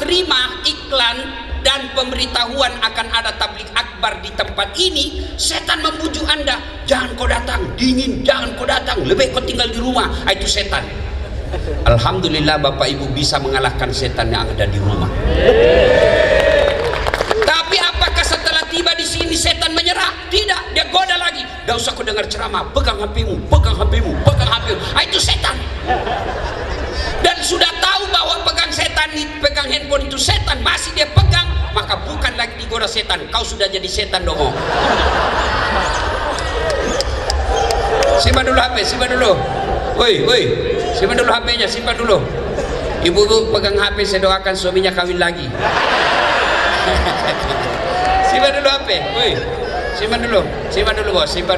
terima iklan dan pemberitahuan akan ada tablik akbar di tempat ini, setan membujuk Anda, jangan kau datang, dingin, jangan kau datang, lebih kau tinggal di rumah. Itu setan. Alhamdulillah Bapak Ibu bisa mengalahkan setan yang ada di rumah. Tapi apakah setelah tiba di sini setan menyerah? Tidak, dia goda lagi. Tidak usah kau dengar ceramah, pegang HP-mu, pegang HP-mu, pegang HP-mu. Itu setan. Dan sudah tahu bahwa pegang handphone itu setan, masih dia pegang, maka bukan lagi digoda setan, kau sudah jadi setan dong. Simpan dulu HP, simpan dulu. Woi, simpan dulu HP-nya, simpan dulu. Ibu pegang HP, saya doakan suaminya kawin lagi. Simpan dulu HP, woi. Simpan dulu bos, simpan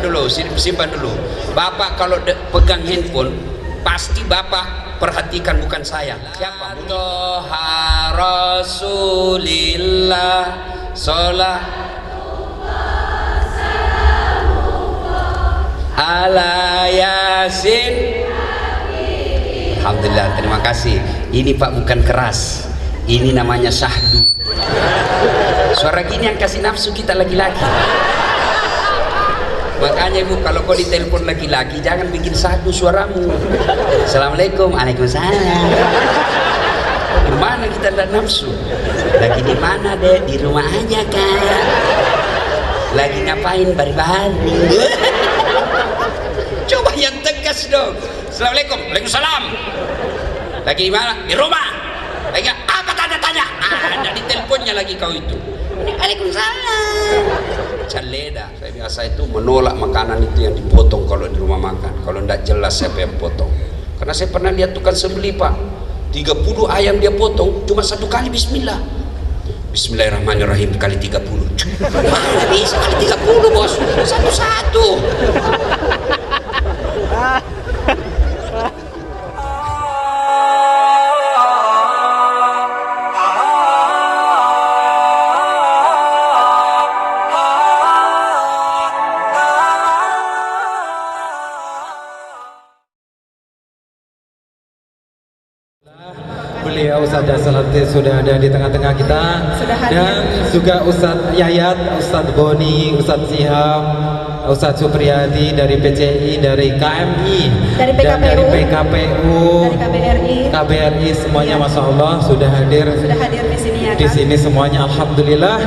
dulu. Bapak kalau pegang handphone, pasti Bapak perhatikan, bukan saya. Siapa? Toha Rasulillah sholat ala Yasin. Alhamdulillah, terima kasih. Ini Pak bukan keras, ini namanya syahdu. Suara gini yang kasih nafsu kita laki-laki. Makanya Ibu, kalau kau ditelepon laki-laki jangan bikin satu suaramu. Assalamualaikum, waalaikumsalam. Gimana kita tidak nafsu? Lagi di mana deh? Di rumah aja kan? Lagi ngapain bari-bari? Coba yang tegas dong. Assalamualaikum, waalaikumsalam. Lagi di mana? Di rumah. Lagi apa tanya-tanya? Ada di teleponnya lagi kau itu. Waalaikumsalam. Caleda, saya biasa itu menolak makanan itu yang dipotong kalau di rumah makan. Kalau tidak jelas siapa yang potong. Karena saya pernah lihat tukang sembeli Pak, 30 ayam dia potong cuma satu kali bismillah. Bismillahirrahmanirrahim kali 30. Mana bisa kali 30 bos? Satu-satu. Beliau Ustaz Salati sudah ada di tengah-tengah kita, dan juga Ustaz Yayat, Ustaz Boni, Ustaz Siham, Ustaz Supriyadi dari PCI, dari KMI, dari PKPU, dan dari PKPU, dari KBRI, semuanya Masya Allah sudah hadir di sini ya, di sini semuanya, Alhamdulillah.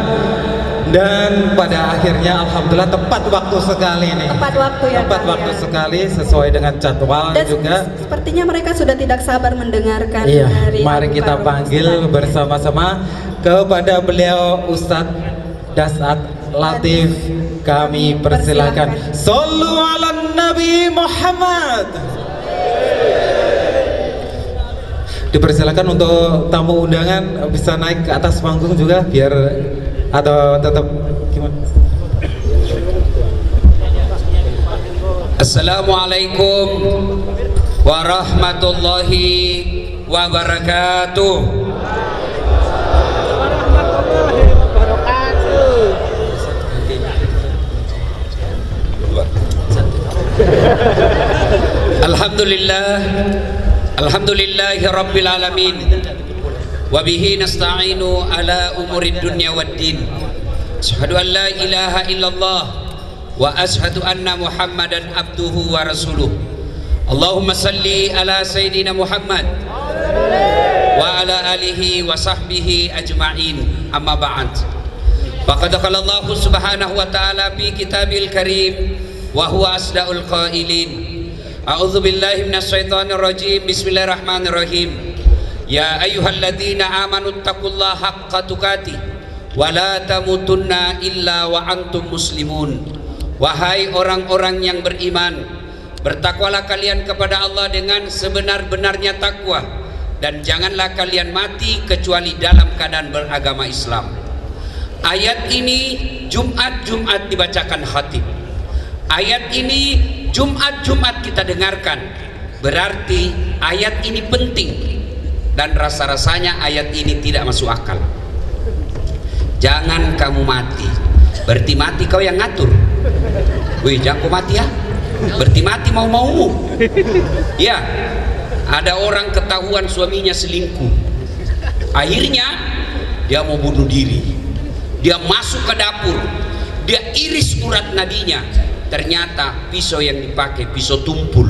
Dan pada akhirnya Alhamdulillah tepat waktu sekali nih. Tepat waktu ya. Tepat waktu sekali, sesuai dengan jadwal. Dan juga sepertinya mereka sudah tidak sabar mendengarkan. Iya, dari mari kita panggil bersama-sama kepada beliau Ustadz Dasat Latif. Kami persilakan. Sallu ala Nabi Muhammad. Dipersilakan untuk tamu undangan bisa naik ke atas panggung juga biar, atau tetap gimana? Assalamualaikum warahmatullahi wabarakatuh. Alhamdulillah, alhamdulillahi rabbil alamin. Wabihi nasta'inu ala umurid dunya waddin. Asyhadu an la ilaha illallah wa asyhadu anna Muhammadan abduhu wa rasuluh. Allahumma salli ala Sayyidina Muhammad wa ala alihi wa sahbihi ajma'in. Amma ba'd. Faqad qala Allah subhanahu wa ta'ala fi kitabil karim wa huwa asdaqul qailin. A'udzu billahi minasy syaithanir rajim. Bismillahirrahmanirrahim. Ya ayyuhalladzina amanu taqullaha haqqa tuqatih wa la tamutunna illa wa antum muslimun. Wahai orang-orang yang beriman, bertakwalah kalian kepada Allah dengan sebenar-benarnya takwa, dan janganlah kalian mati kecuali dalam keadaan beragama Islam. Ayat ini Jumat-Jumat dibacakan khatib. Ayat ini Jumat-Jumat kita dengarkan. Berarti ayat ini penting. Dan rasa-rasanya ayat ini tidak masuk akal. Jangan kamu mati. Berarti mati kau yang ngatur. Wih, jangan kau mati ya. Berarti mati mau-maumu. Ya, ada orang ketahuan suaminya selingkuh. Akhirnya dia mau bunuh diri. Dia masuk ke dapur, dia iris urat nadinya, ternyata pisau yang dipakai pisau tumpul.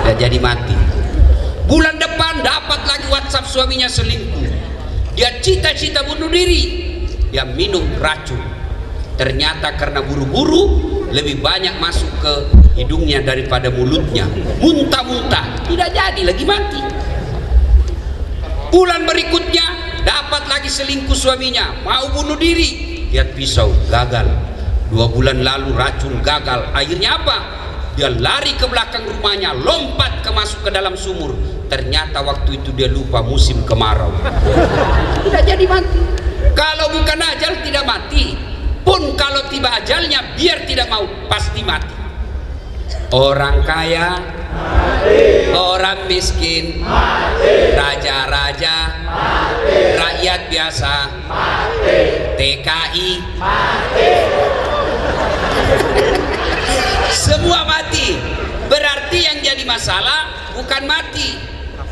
Dia jadi mati. Bulan depan dapat lagi WhatsApp suaminya selingkuh. Dia cita-cita bunuh diri, dia minum racun. Ternyata karena buru-buru lebih banyak masuk ke hidungnya daripada mulutnya, muntah-muntah, tidak jadi, lagi mati. Bulan berikutnya dapat lagi selingkuh suaminya, mau bunuh diri, lihat pisau, gagal. 2 bulan lalu racun, gagal. Akhirnya apa? Dia lari ke belakang rumahnya, lompat masuk ke dalam sumur. Ternyata waktu itu dia lupa musim kemarau, tidak jadi mati. Kalau bukan ajal tidak mati, pun kalau tiba ajalnya biar tidak mau pasti mati. Orang kaya mati, orang miskin mati, raja-raja mati, rakyat biasa mati, TKI mati. Semua mati. Berarti yang jadi masalah bukan mati,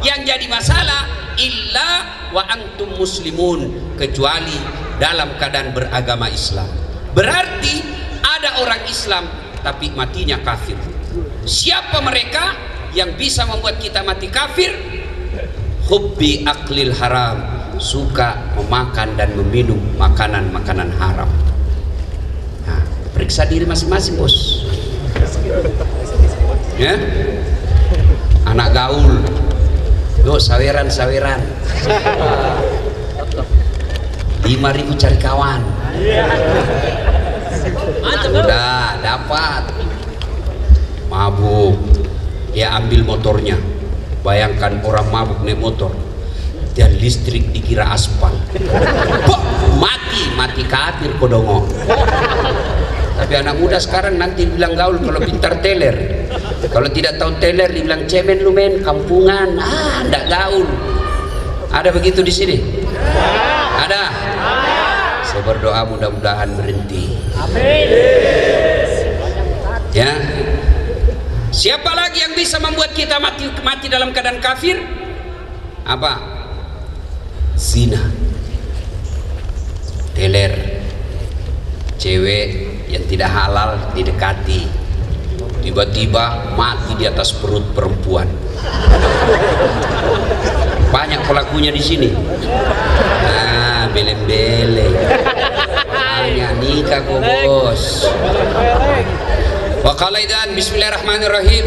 yang jadi masalah illa wa antum muslimun, kecuali dalam keadaan beragama Islam. Berarti ada orang Islam tapi matinya kafir. Siapa mereka yang bisa membuat kita mati kafir? Hubbi aklil haram, suka memakan dan meminum makanan-makanan haram. Nah, periksa diri masing-masing, bos. Ya, anak gaul, yuk saweran-saweran, 5.000 cari kawan. Udah dapat, mabuk, dia ambil motornya. Bayangkan orang mabuk naik motor, dan listrik dikira aspal. Mati kafir kodongo. Tapi anak muda sekarang nanti bilang gaul kalau pintar teler, kalau tidak tahu teler dibilang cemen lu men, kampungan, ndak gaul. Ada begitu di sini? Ada. Saya berdoa mudah-mudahan berhenti. Amin. Ya. Siapa lagi yang bisa membuat kita mati dalam keadaan kafir? Apa? Zina, teler, cewek yang tidak halal didekati, tiba-tiba mati di atas perut perempuan. Banyak pelakunya di sini. Nah, beleng-beleng. Hanya nikah kok, bos. Wa qala idzan bismillahirrahmanirrahim.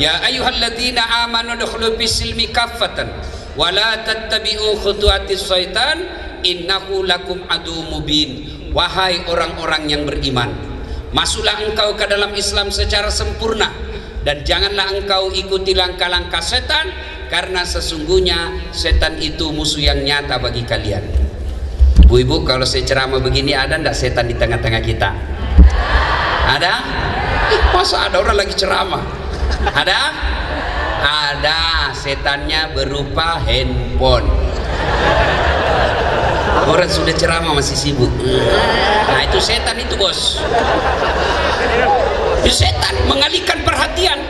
Ya ayyuhalladzina amanu dukhulu fis-silmi kaffatan wa la tattabi'u khutuwatis syaitan innahu lakum adu mubin. Wahai orang-orang yang beriman, masuklah engkau ke dalam Islam secara sempurna dan janganlah engkau ikuti langkah-langkah setan, karena sesungguhnya setan itu musuh yang nyata bagi kalian. Ibu-ibu, kalau saya ceramah begini, ada ndak setan di tengah-tengah kita? Ada? Masa ada orang lagi ceramah? Ada? Ada. Setannya berupa handphone. Orang sudah ceramah masih sibuk. Nah, itu setan itu, bos. Itu setan mengalihkan perhatian.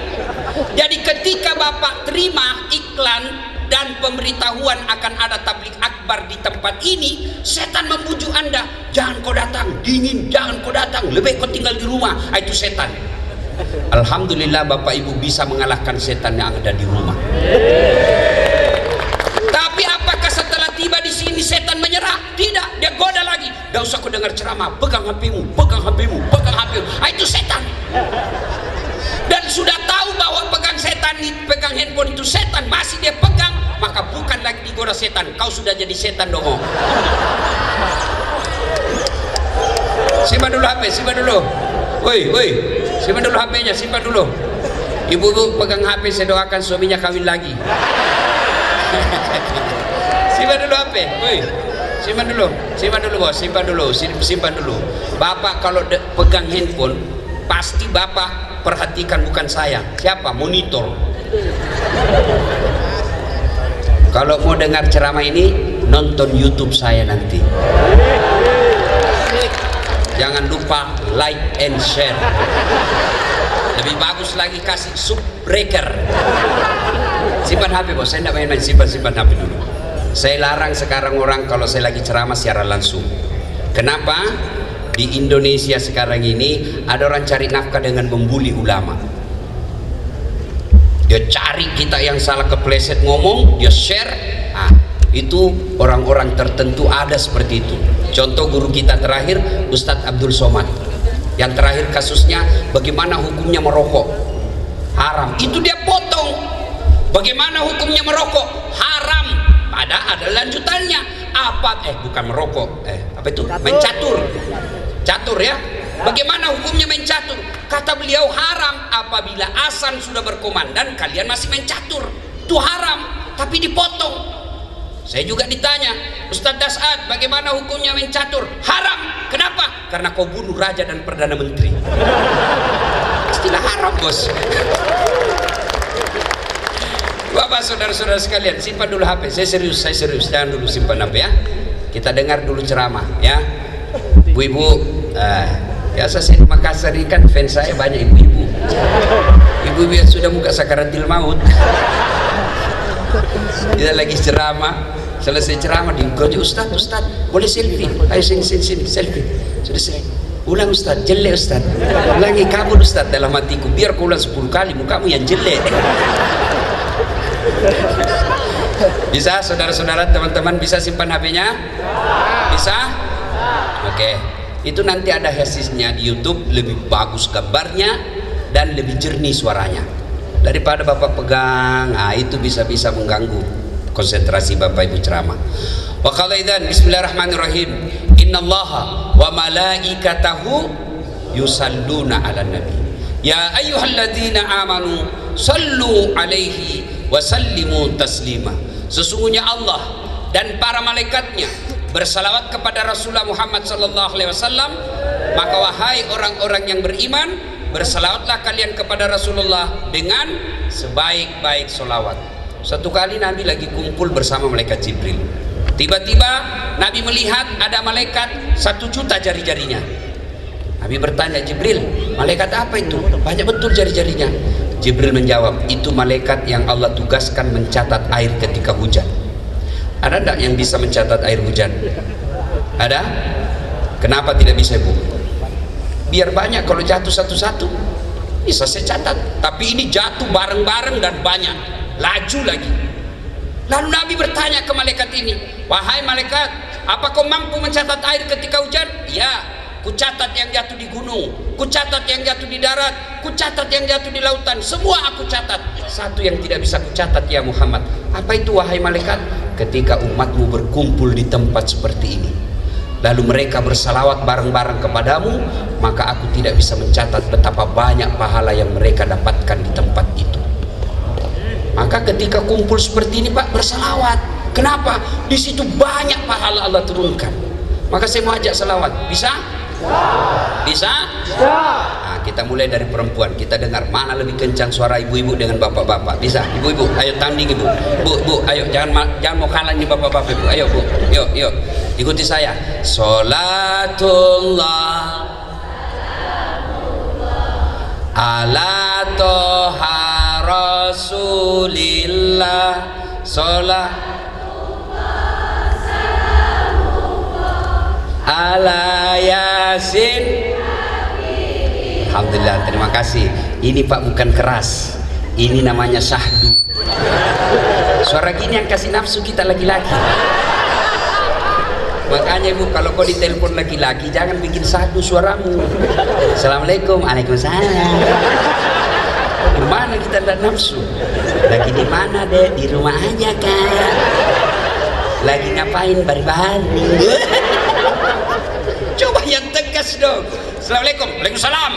Jadi ketika Bapak terima iklan dan pemberitahuan akan ada tablik akbar di tempat ini, setan membujuk Anda, jangan kau datang, dingin, jangan kau datang, lebih kau tinggal di rumah. Itu setan. Alhamdulillah Bapak Ibu bisa mengalahkan setan yang ada di rumah. Tapi apakah setelah tiba di sini setan menyerah? Tidak, dia goda lagi. Gak usah kau dengar ceramah, pegang HP-mu, pegang HP-mu, pegang HP-mu. Itu setan. Dan sudah tahu bahwa pegang handphone itu setan, masih dia pegang, maka bukan lagi digoda setan, kau sudah jadi setan dong. Simpan dulu HP, simpan dulu. Woi, simpan dulu HP-nya, simpan dulu. Ibu-ibu pegang HP, saya doakan suaminya kawin lagi. Simpan dulu HP, woi. Simpan dulu bos, simpan dulu. Bapak kalau pegang handphone, pasti Bapak perhatikan bukan saya. Siapa? Monitor. Kalau mau dengar ceramah ini, nonton YouTube saya nanti. Jangan lupa like and share. Lebih bagus lagi kasih subbreaker. Simpan HP bos, saya tidak main-main, simpan HP dulu. Saya larang sekarang orang kalau saya lagi ceramah secara langsung. Kenapa? Di Indonesia sekarang ini ada orang cari nafkah dengan membuli ulama. Dia cari kita yang salah kepleset ngomong, dia share. Nah, itu orang-orang tertentu ada seperti itu. Contoh guru kita terakhir, Ustadz Abdul Somad. Yang terakhir kasusnya, bagaimana hukumnya merokok? Haram. Itu dia potong. Bagaimana hukumnya merokok? Haram. Ada lanjutannya. Apa? Bukan merokok. Apa itu? Main catur. Catur ya. Bagaimana hukumnya main catur? Kata beliau haram apabila azan sudah berkumandang kalian masih main catur. Itu haram, tapi dipotong. Saya juga ditanya, Ustadz Dasad, bagaimana hukumnya main catur? Haram. Kenapa? Karena kau bunuh raja dan perdana menteri. Istilah haram, bos. Bapak, saudara-saudara sekalian, simpan dulu HP. Saya serius. Jangan dulu simpan HP ya. Kita dengar dulu ceramah ya. Ibu-ibu, biasa saya di Makassar ini kan fans saya banyak ibu-ibu. Ibu-ibu yang sudah muka sakaratil maut. Kita lagi ceramah, selesai ceramah digojo, Ustaz, boleh selfie? Ayo sini selfie. Sudah selesai. Ulang Ustaz, jelek Ustaz. Ulangi kabur Ustaz dalam hatiku. Biar kau ulang 10 kali mukamu yang jelek. Bisa saudara-saudara, teman-teman bisa simpan HP-nya? Bisa? Oke. Itu nanti ada hasilnya di YouTube, lebih bagus gambarnya dan lebih jernih suaranya. Daripada Bapak pegang, itu bisa mengganggu konsentrasi Bapak Ibu ceramah. Wa qala idzan bismillahirrahmanirrahim. Innallaha wa malaikatahu yusalluna 'alan nabi. Ya ayyuhalladzina amanu sallu 'alaihi wa sallimu taslima. Sesungguhnya Allah dan para malaikatnya bersalawat kepada Rasulullah Muhammad sallallahu alaihi wasallam, maka wahai orang-orang yang beriman, bersalawatlah kalian kepada Rasulullah dengan sebaik-baik solawat. Satu kali Nabi lagi kumpul bersama malaikat Jibril. Tiba-tiba Nabi melihat ada malaikat 1 juta jari-jarinya. Nabi bertanya, Jibril, malaikat apa itu? Banyak betul jari-jarinya. Jibril menjawab, itu malaikat yang Allah tugaskan mencatat air ketika hujan. Ada enggak yang bisa mencatat air hujan? Ada? Kenapa tidak bisa, Bu? Biar banyak, kalau jatuh satu-satu bisa saya catat. Tapi ini jatuh bareng-bareng dan banyak, laju lagi. Lalu Nabi bertanya ke malaikat ini, wahai malaikat, apa kau mampu mencatat air ketika hujan? Ya. Kucatat yang jatuh di gunung, kucatat yang jatuh di darat, kucatat yang jatuh di lautan, semua aku catat. Satu yang tidak bisa kucatat ya Muhammad. Apa itu wahai malaikat? Ketika umatmu berkumpul di tempat seperti ini, lalu mereka bersalawat bareng-bareng kepadamu, maka aku tidak bisa mencatat betapa banyak pahala yang mereka dapatkan di tempat itu. Maka ketika kumpul seperti ini Pak, bersalawat. Kenapa? Di situ banyak pahala Allah turunkan. Maka saya mau ajak salawat. Bisa? Bisa? Nah, kita mulai dari perempuan. Kita dengar mana lebih kencang suara ibu-ibu dengan bapak-bapak. Bisa? Ibu-ibu, ayo tanding ibu. Bu, ayo jangan mau kalah nih bapak-bapak ibu. Ayo Bu, yuk. Ikuti saya. Sholatullah ala toha rasulillah. Ala Yasin. Alhamdulillah, terima kasih. Ini Pak bukan keras, ini namanya syahdu. Suara gini yang kasih nafsu kita laki-laki. Makanya Ibu, kalau kau ditelepon laki-laki jangan bikin syahdu suaramu. Assalamualaikum, waalaikumsalam. Gimana kita tidak nafsu? Lagi di mana deh? Di rumah aja kan. Lagi ngapain bari-bari? Coba yang tegas dong. Assalamualaikum, waalaikumsalam.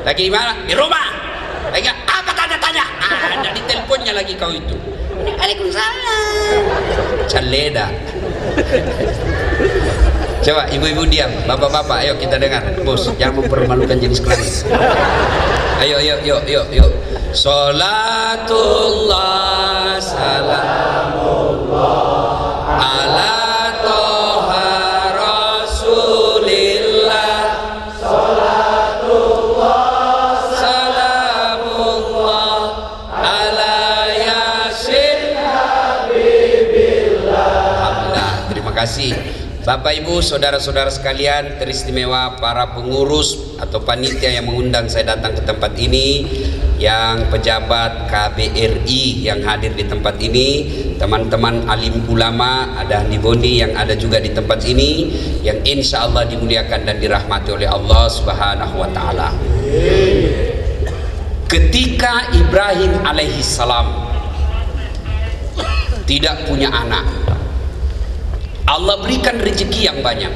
Lagi di mana? Di rumah. Lagi apa tanya-tanya? Ada di teleponnya lagi kau itu. Waalaikumsalam. Caleda. Coba ibu-ibu diam, bapak-bapak, ayo kita dengar. Bos, jangan mempermalukan jenis kelamin. Ayo. Sholatullah salamullah ala toha rasulillah. Sholatullah salamullah ala yasin habibillah. kasih. Bapak Ibu, saudara-saudara sekalian, teristimewa para pengurus atau panitia yang mengundang saya datang ke tempat ini, yang pejabat KBRI yang hadir di tempat ini, teman-teman alim ulama, ada Andi Boni yang ada juga di tempat ini, yang insya Allah dimuliakan dan dirahmati oleh Allah Subhanahu wa Ta'ala. Ketika Ibrahim alaihissalam tidak punya anak, Allah berikan rezeki yang banyak.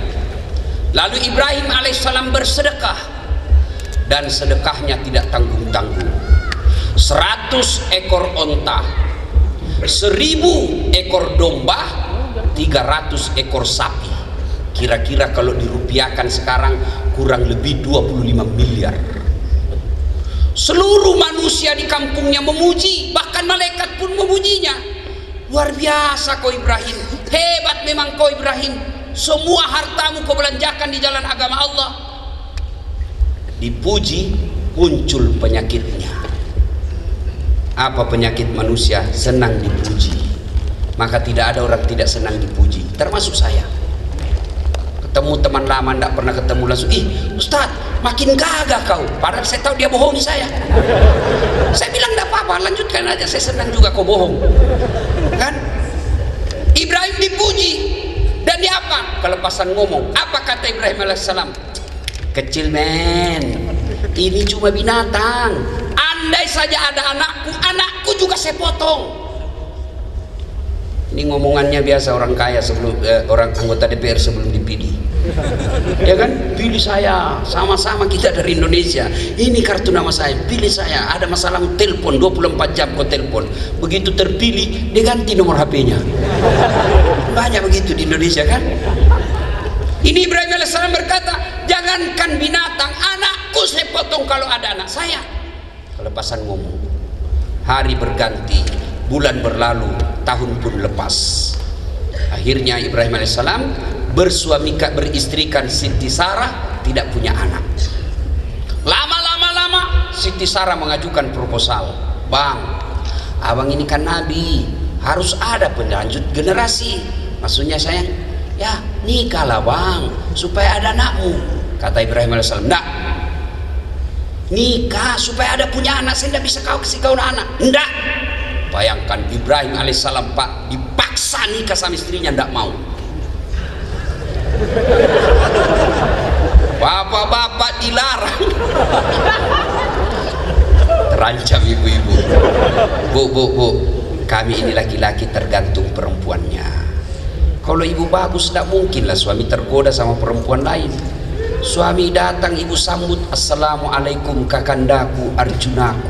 Lalu Ibrahim alaihissalam bersedekah, dan sedekahnya tidak tanggung-tanggung. 100 ekor onta, 1000 ekor domba, 300 ekor sapi. Kira-kira kalau dirupiahkan sekarang kurang lebih 25 miliar. Seluruh manusia di kampungnya memuji, bahkan malaikat pun memujinya. Luar biasa kau Ibrahim, hebat memang kau Ibrahim, semua hartamu kau belanjakan di jalan agama Allah. Dipuji, muncul penyakitnya. Apa penyakit manusia? Senang dipuji. Maka tidak ada orang tidak senang dipuji, termasuk saya. Ketemu teman lama tidak pernah ketemu, langsung, ih Ustaz makin gagah kau, padahal saya tahu dia bohongi saya. Saya bilang tidak apa-apa, lanjutkan aja, saya senang juga kau bohong. Kan Ibrahim dipuji, dan dia apa? Kelepasan ngomong. Apa kata Ibrahim alaihissalam? Kecil men, ini cuma binatang. Andai saja ada anakku juga saya potong. Ini ngomongannya biasa orang kaya sebelum orang anggota DPR sebelum dipilih. Ya kan, pilih saya, sama-sama kita dari Indonesia, ini kartu nama saya, pilih saya. Ada masalah telepon 24 jam kau telepon, begitu terpilih dia ganti nomor HP-nya. Banyak begitu di Indonesia kan. Ini Ibrahim alaihissalam berkata, jangankan binatang, anakku saya potong kalau ada anak saya. Kelepasan ngomong. Hari berganti, bulan berlalu, tahun pun lepas. Akhirnya Ibrahim alaihissalam beristrikan Siti Sarah, tidak punya anak. Lama Siti Sarah mengajukan proposal, Bang, abang ini kan nabi, harus ada pelanjut generasi. Maksudnya sayang, ya nikahlah bang, supaya ada anakmu. Kata Ibrahim alaihissalam, enggak, nikah supaya ada punya anak, saya tidak bisa kau kasih kau anak. Enggak. Bayangkan Ibrahim alaihissalam Pak, dipaksa nikah sama istrinya, enggak mau. Bapak-bapak dilarang. Terancam ibu-ibu. Bu, kami ini laki-laki tergantung perempuannya. Kalau ibu bagus, tidak mungkinlah suami tergoda sama perempuan lain. Suami datang, ibu sambut, assalamualaikum kakandaku Arjunaku.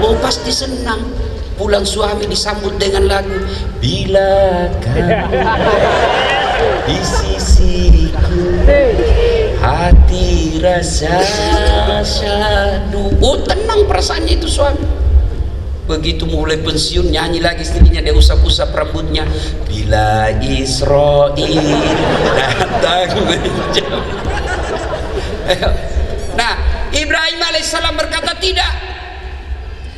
Oh pasti senang. Pulang suami disambut dengan lagu, bila kamu di sisiku, hati rasa syahdu. Oh tenang perasaannya itu suami. Begitu mulai pensiun, nyanyi lagi istrinya, dia usap-usap rambutnya, bila Israel datang menjam. Nah Ibrahim alaihissalam berkata tidak.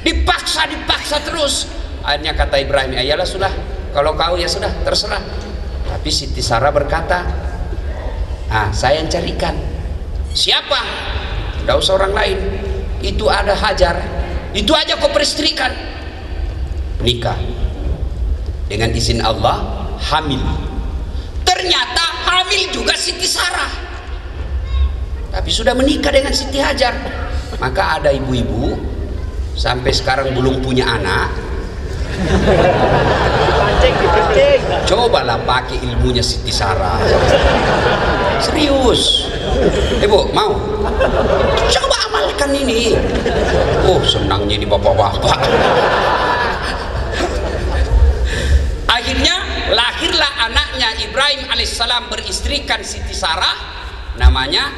Dipaksa terus. Akhirnya kata Ibrahim, ayalah sudah, kalau kau ya sudah, terserah. Tapi Siti Sarah berkata, saya yang carikan. Siapa? Tidak usah orang lain. Itu ada Hajar, itu aja kau peristrikan. Nikah. Dengan izin Allah, hamil. Ternyata hamil juga Siti Sarah, tapi sudah menikah dengan Siti Hajar. Maka ada ibu-ibu sampai sekarang belum punya anak, cobalah pakai ilmunya Siti Sarah. Serius. Bu, mau? Coba amalkan ini. Oh senangnya di bapak-bapak. Akhirnya lahirlah anaknya Ibrahim alaihissalam beristrikan Siti Sarah, namanya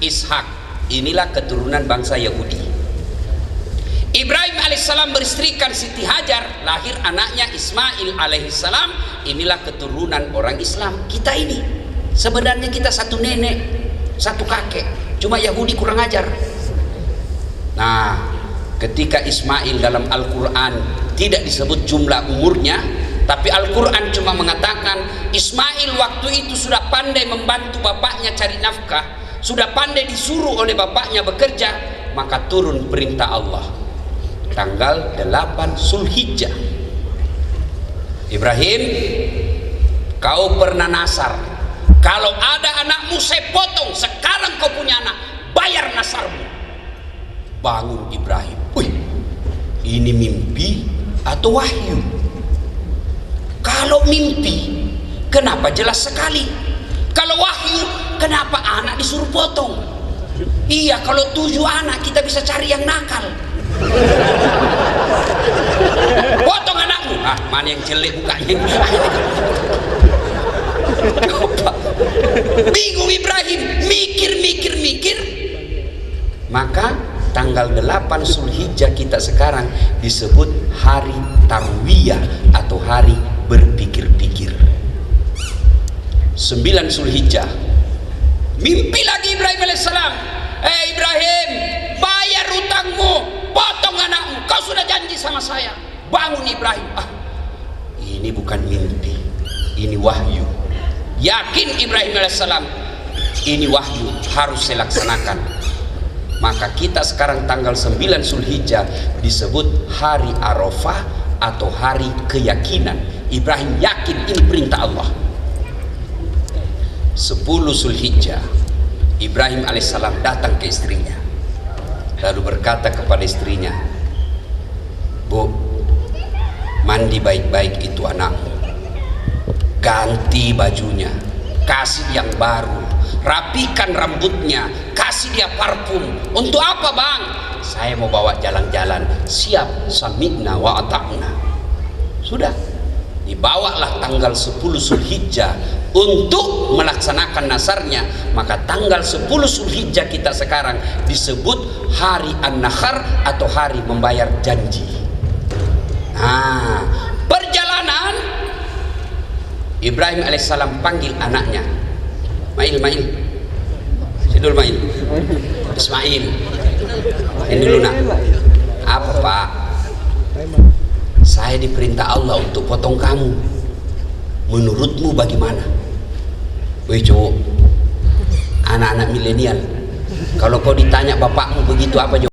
Ishak. Inilah keturunan bangsa Yahudi. Ibrahim alaihissalam beristrikan Siti Hajar, lahir anaknya Ismail alaihissalam. Inilah keturunan orang Islam. Kita ini sebenarnya kita satu nenek, satu kakek, cuma Yahudi kurang ajar. Nah ketika Ismail dalam Al-Quran tidak disebut jumlah umurnya, Tapi Al-Quran cuma mengatakan Ismail waktu itu sudah pandai membantu bapaknya cari nafkah, sudah pandai disuruh oleh bapaknya bekerja, maka turun perintah Allah tanggal 8 Zulhijjah. Ibrahim, kau pernah nasar, kalau ada anakmu saya potong. Sekarang kau punya anak, bayar nasarmu. Bangun Ibrahim. Wih, ini mimpi atau wahyu? Kalau mimpi, kenapa jelas sekali? Kalau wahyu, kenapa anak disuruh potong? Iya, kalau 7 anak kita bisa cari yang nakal. Potong anakmu. Ah, mana yang jelek mukanya? Bingung Ibrahim, mikir. Maka tanggal 8 Zulhijjah kita sekarang disebut hari tarwiyah atau hari berpikir-pikir. 9 Zulhijjah, mimpi lagi Ibrahim alaihissalam. Ibrahim, bayar utangmu, potong anakmu, kau sudah janji sama saya. Bangun Ibrahim. Ini bukan mimpi, ini wahyu. Yakin Ibrahim alaihissalam, ini wahyu, harus saya laksanakan. Maka kita sekarang tanggal 9 Zulhijjah disebut hari Arafah atau hari keyakinan. Ibrahim yakin ini perintah Allah. 10 Zulhijjah, Ibrahim alaihissalam datang ke istrinya, lalu berkata kepada istrinya, Bu, mandi baik-baik itu anakmu, ganti bajunya, kasih yang baru, rapikan rambutnya, kasih dia parfum. Untuk apa bang? Saya mau bawa jalan-jalan. Siap, sami'na wa ata'na. Sudah, dibawalah tanggal 10 Zulhijjah untuk melaksanakan nasarnya. Maka tanggal 10 Zulhijjah kita sekarang disebut hari An-Nakhar atau hari membayar janji. Nah, perjalanan Ibrahim alaihissalam panggil anaknya, Mail, Sidul Mail, Ismail, ini dulu nak. Apa Pak? Saya diperintah Allah untuk potong kamu. Menurutmu bagaimana? Wih cowok, anak-anak milenial, kalau kau ditanya bapakmu begitu apa jawab?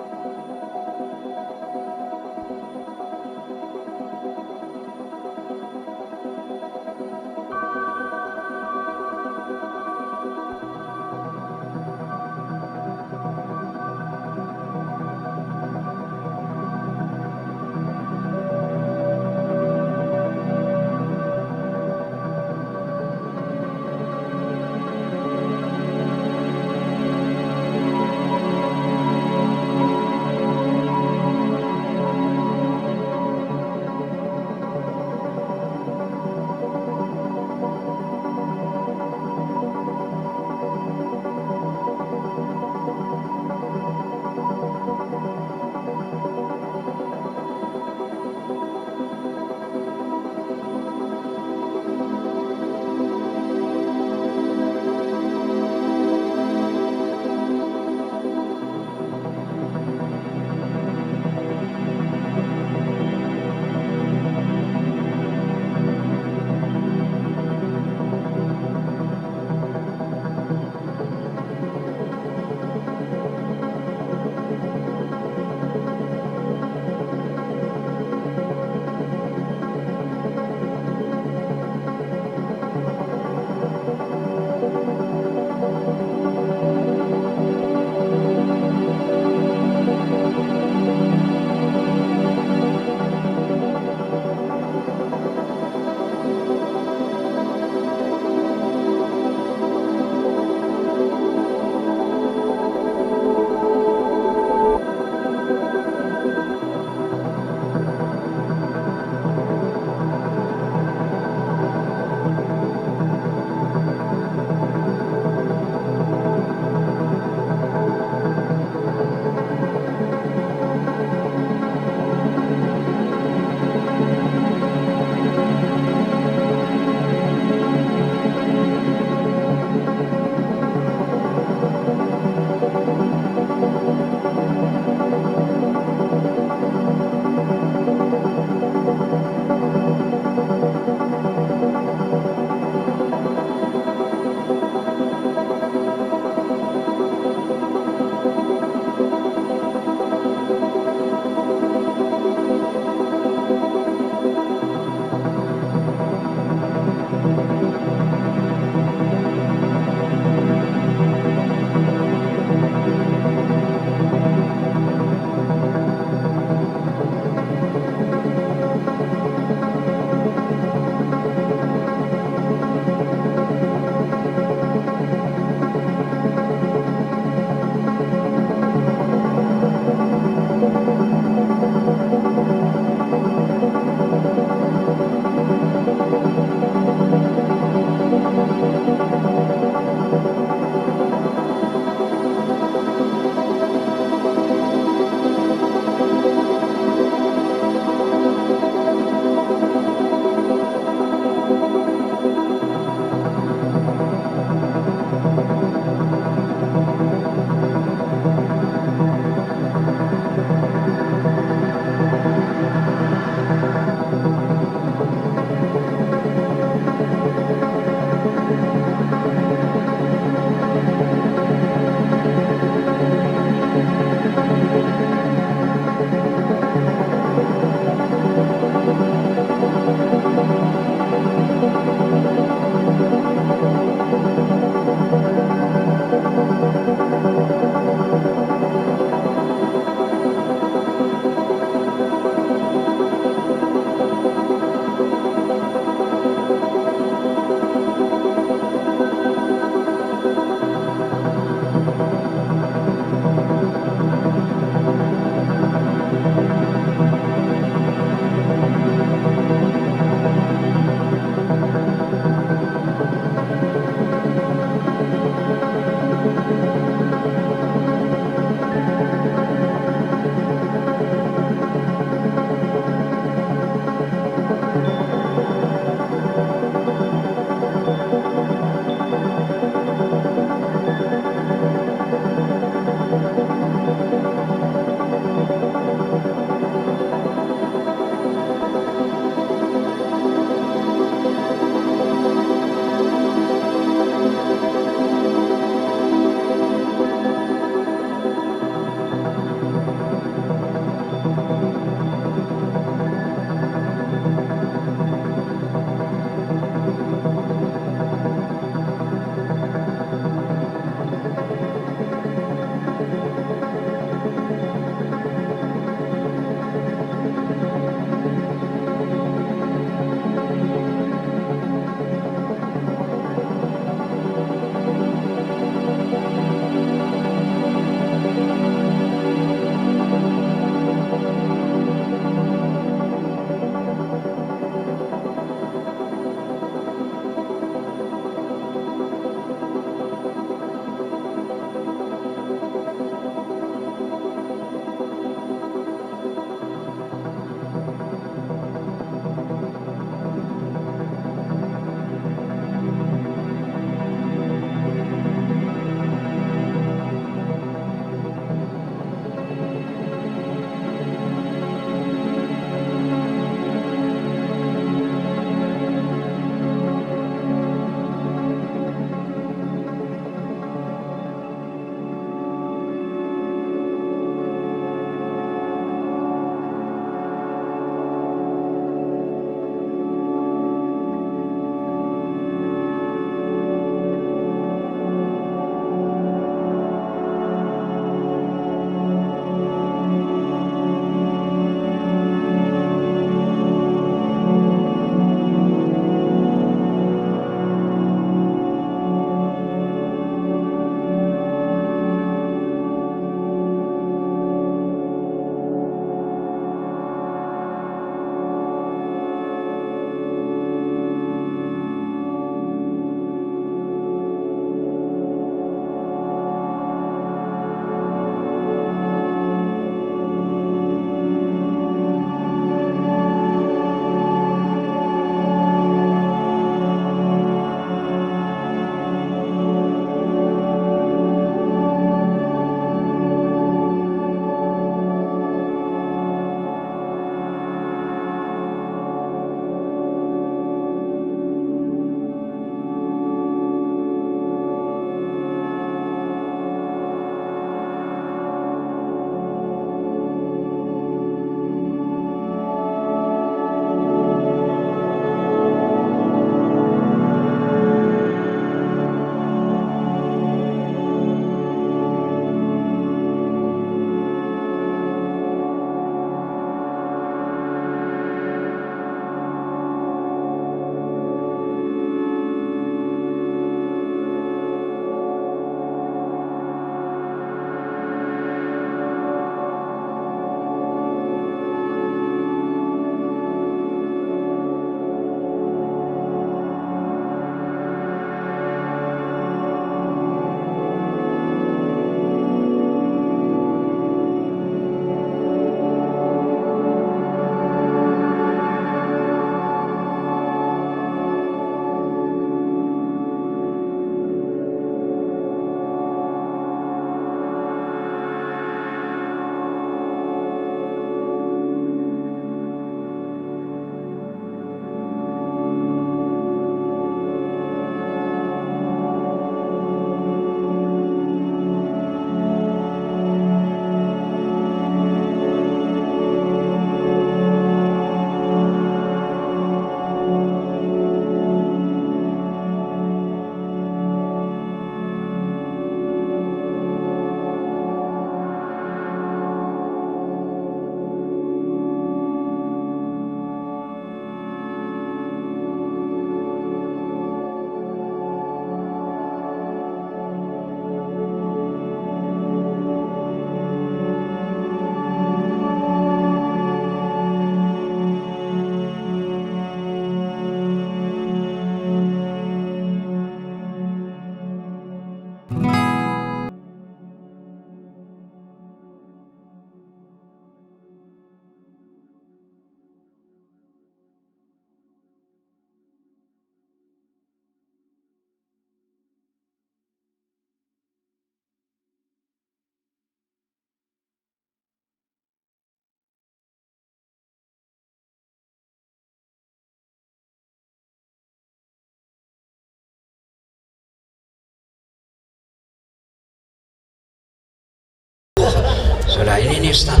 ini Ustaz.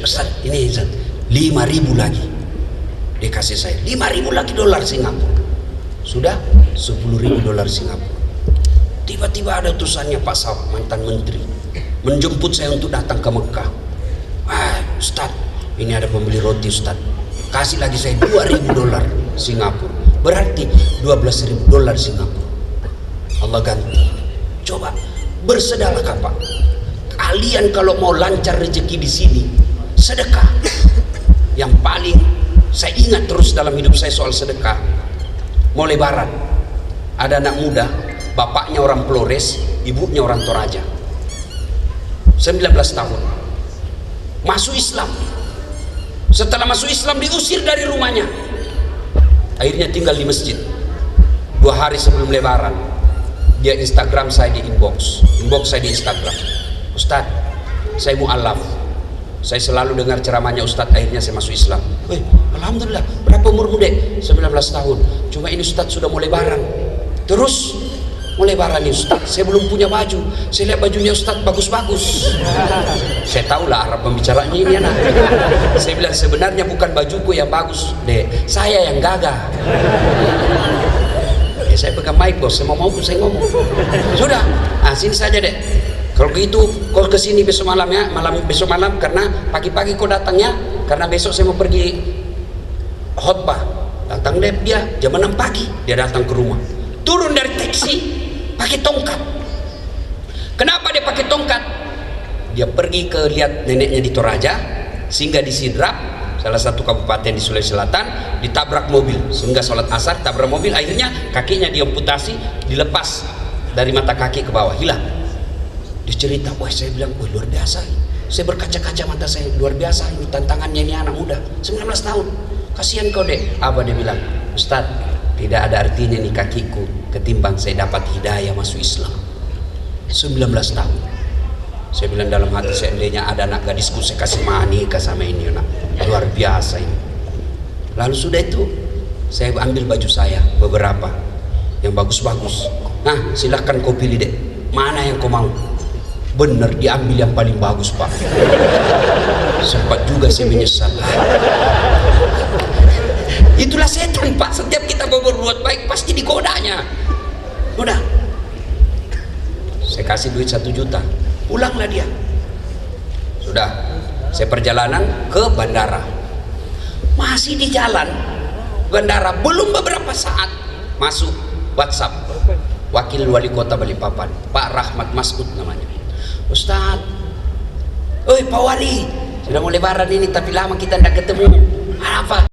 Ustaz, ini Ustaz, 5.000 lagi. Dia kasih saya 5.000 lagi dolar Singapura. Sudah 10.000 dolar Singapura. Tiba-tiba ada utusannya Pak Saud, mantan menteri, menjemput saya untuk datang ke Mekah. Ustaz, ini ada pembeli roti Ustaz, kasih lagi saya 2.000 dolar Singapura, berarti 12.000 dolar Singapura. Allah ganti. Coba bersedekah Pak. Kalian kalau mau lancar rezeki di sini, sedekah. Yang paling saya ingat terus dalam hidup saya soal sedekah, mau lebaran, ada anak muda, bapaknya orang Flores, ibunya orang Toraja, 19 tahun, masuk Islam. Setelah masuk Islam diusir dari rumahnya, akhirnya tinggal di masjid. 2 hari sebelum lebaran, dia Instagram saya di inbox saya di Instagram, Ustaz, saya mu'alaf, saya selalu dengar ceramahnya Ustaz, akhirnya saya masuk Islam. Alhamdulillah. Berapa umurmu dek? 19 tahun. Cuma ini Ustaz sudah mau lebaran. Terus mau lebaran nih Ustaz, saya belum punya baju. Saya lihat bajunya Ustaz bagus-bagus. Saya tahulah Arab pembicaranya ini anak. Saya bilang sebenarnya bukan bajuku yang bagus dek, saya yang gagah. Saya pegang mic bos, saya mau saya ngomong. Sudah, sini saja dek. Kalau begitu kau kesini besok malam ya, besok malam, karena pagi-pagi kau datangnya, karena besok saya mau pergi khotbah. Datang dia jam 6 pagi, dia datang ke rumah, turun dari taksi pakai tongkat. Kenapa dia pakai tongkat? Dia pergi ke lihat neneknya di Toraja, singgah di Sidrap, salah satu kabupaten di Sulawesi Selatan, ditabrak mobil, sehingga sholat asar, tabrak mobil, akhirnya kakinya diamputasi, dilepas dari mata kaki ke bawah, hilang. Dia cerita, wah saya bilang, wah luar biasa. Saya berkaca-kaca mata saya, luar biasa ini tantangannya ini anak muda, 19 tahun. Kasihan kau dek. Apa dia bilang? Ustaz, tidak ada artinya nih kakiku ketimbang saya dapat hidayah masuk Islam. 19 tahun. Saya bilang dalam hati, seandainya ada anak gadisku saya kasih nikah sama ini anak. Luar biasa ini. Lalu sudah itu, saya ambil baju saya beberapa yang bagus-bagus. Nah, silahkan kau pilih dek, mana yang kau mau. Bener, diambil yang paling bagus Pak. Sempat juga saya menyesal. Itulah setan Pak, setiap kita berbuat baik pasti digodanya. Udah, saya kasih duit 1 juta, pulanglah dia. Sudah, saya perjalanan ke bandara. Masih di jalan bandara, belum beberapa saat masuk WhatsApp Wakil Wali Kota Balikpapan, Pak Rahmat Masud namanya. Ustaz, Pak Wali, sudah mau lebaran ini tapi lama kita tidak ketemu. Apa?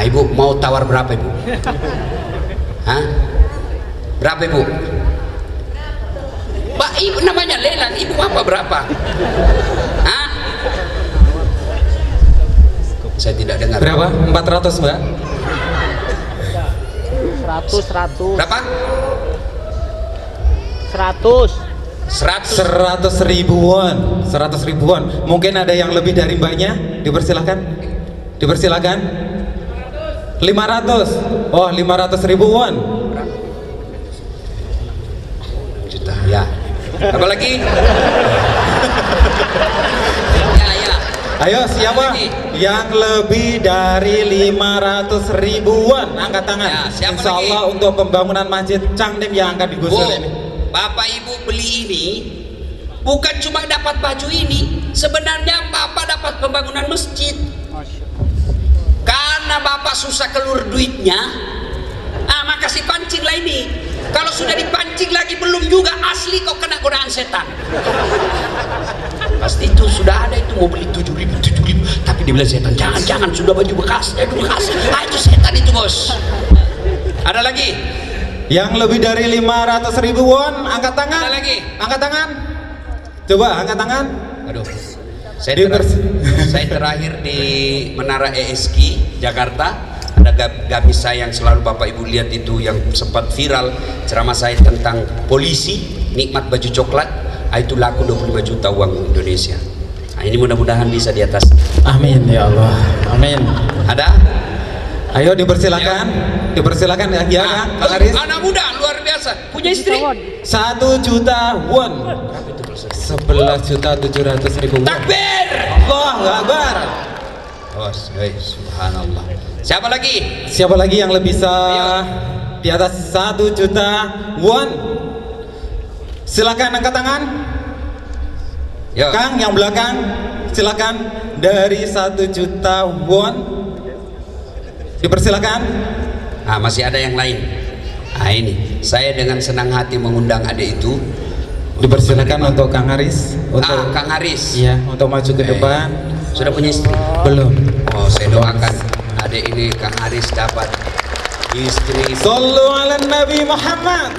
Ibu mau tawar berapa Ibu? Hah? Berapa Ibu? Pak, Ibu namanya lelang, Ibu apa berapa? Hah? Saya tidak dengar. Berapa? 400 Mbak? 100. Berapa? 100. 100 ribuan. 100 ribuan. Mungkin ada yang lebih dari Mbaknya? Dipersilakan. Dipersilakan. 500. Oh, 500 ribuan. Juta. Ya. Apa lagi? Ya. Ayo, siapa lagi? yang lebih dari 500 ribuan? Angkat tangan. Ya, siapa Insya Allah lagi? untuk pembangunan Masjid Cangnim yang akan digusur Bu, ini. Bapak Ibu beli ini bukan cuma dapat baju ini, sebenarnya Bapak dapat pembangunan masjid. Karena Bapak susah keluar duitnya, maka si pancing lah ini. Kalau sudah dipancing lagi belum juga asli kok kena godaan setan. Pasti itu sudah ada itu mau beli 7.000, tapi dia bilang setan jangan sudah baju bekas, itu setan itu bos. Ada lagi? Yang lebih dari 500 ribuan, angkat tangan. Ada lagi? Angkat tangan. Coba angkat tangan. Aduh, saya terakhir di Menara ESG Jakarta. Ada gamis saya yang selalu Bapak Ibu lihat itu yang sempat viral ceramah saya tentang polisi nikmat baju coklat. Itu laku 25 juta uang Indonesia. Ini mudah-mudahan bisa di atas. Amin ya Allah. Amin. Ada? Ayo dipersilakan. Dipersilakan ya Kang Aris. Anak muda luar biasa punya istri. 1 juta won. 11.700.000 won. Takbir. Allahu Akbar. Subhanallah. Siapa lagi? Siapa lagi yang lebih bisa di atas 1 juta won? Silakan angkat tangan. Yo. Kang yang belakang, silakan dari 1 juta won. Dipersilakan. Masih ada yang lain. Ini saya dengan senang hati mengundang adik itu. Dipersilakan untuk Kang Aris. Untuk Kang Aris. Iya, untuk maju ke depan. Sudah punya istri? Belum. Oh, saya doakan adik ini Kang Aris dapat istri. Sallu ala Nabi Muhammad.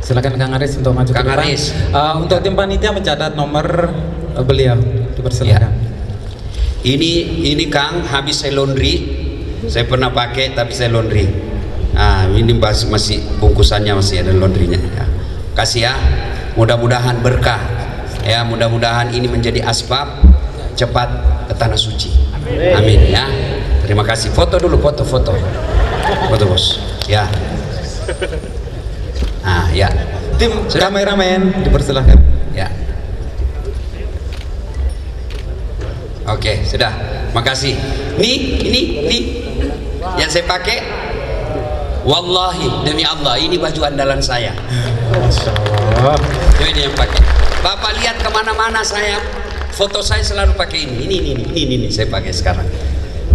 Silakan Kang Aris untuk maju Kang ke depan. Aris. Untuk tim panitia mencatat nomor beliau. Dipersilakan. Ini Kang habis saya laundry. Saya pernah pakai tapi saya laundry. Ini masih bungkusannya masih ada laundrynya. Ya. Kasih ya. Mudah-mudahan berkah. Ya, mudah-mudahan ini menjadi asbab cepat ke tanah suci. Amin ya. Terima kasih. Foto dulu, foto bos. Ya. Ya. Tim Sudah? kameramen dipersilakan. Ya. Oke, sudah. Makasih. Ini yang saya pakai. Wallahi demi Allah ini baju andalan saya. Masya Allah. Ini yang pakai. Bapak lihat kemana-mana saya foto saya selalu pakai ini saya pakai sekarang.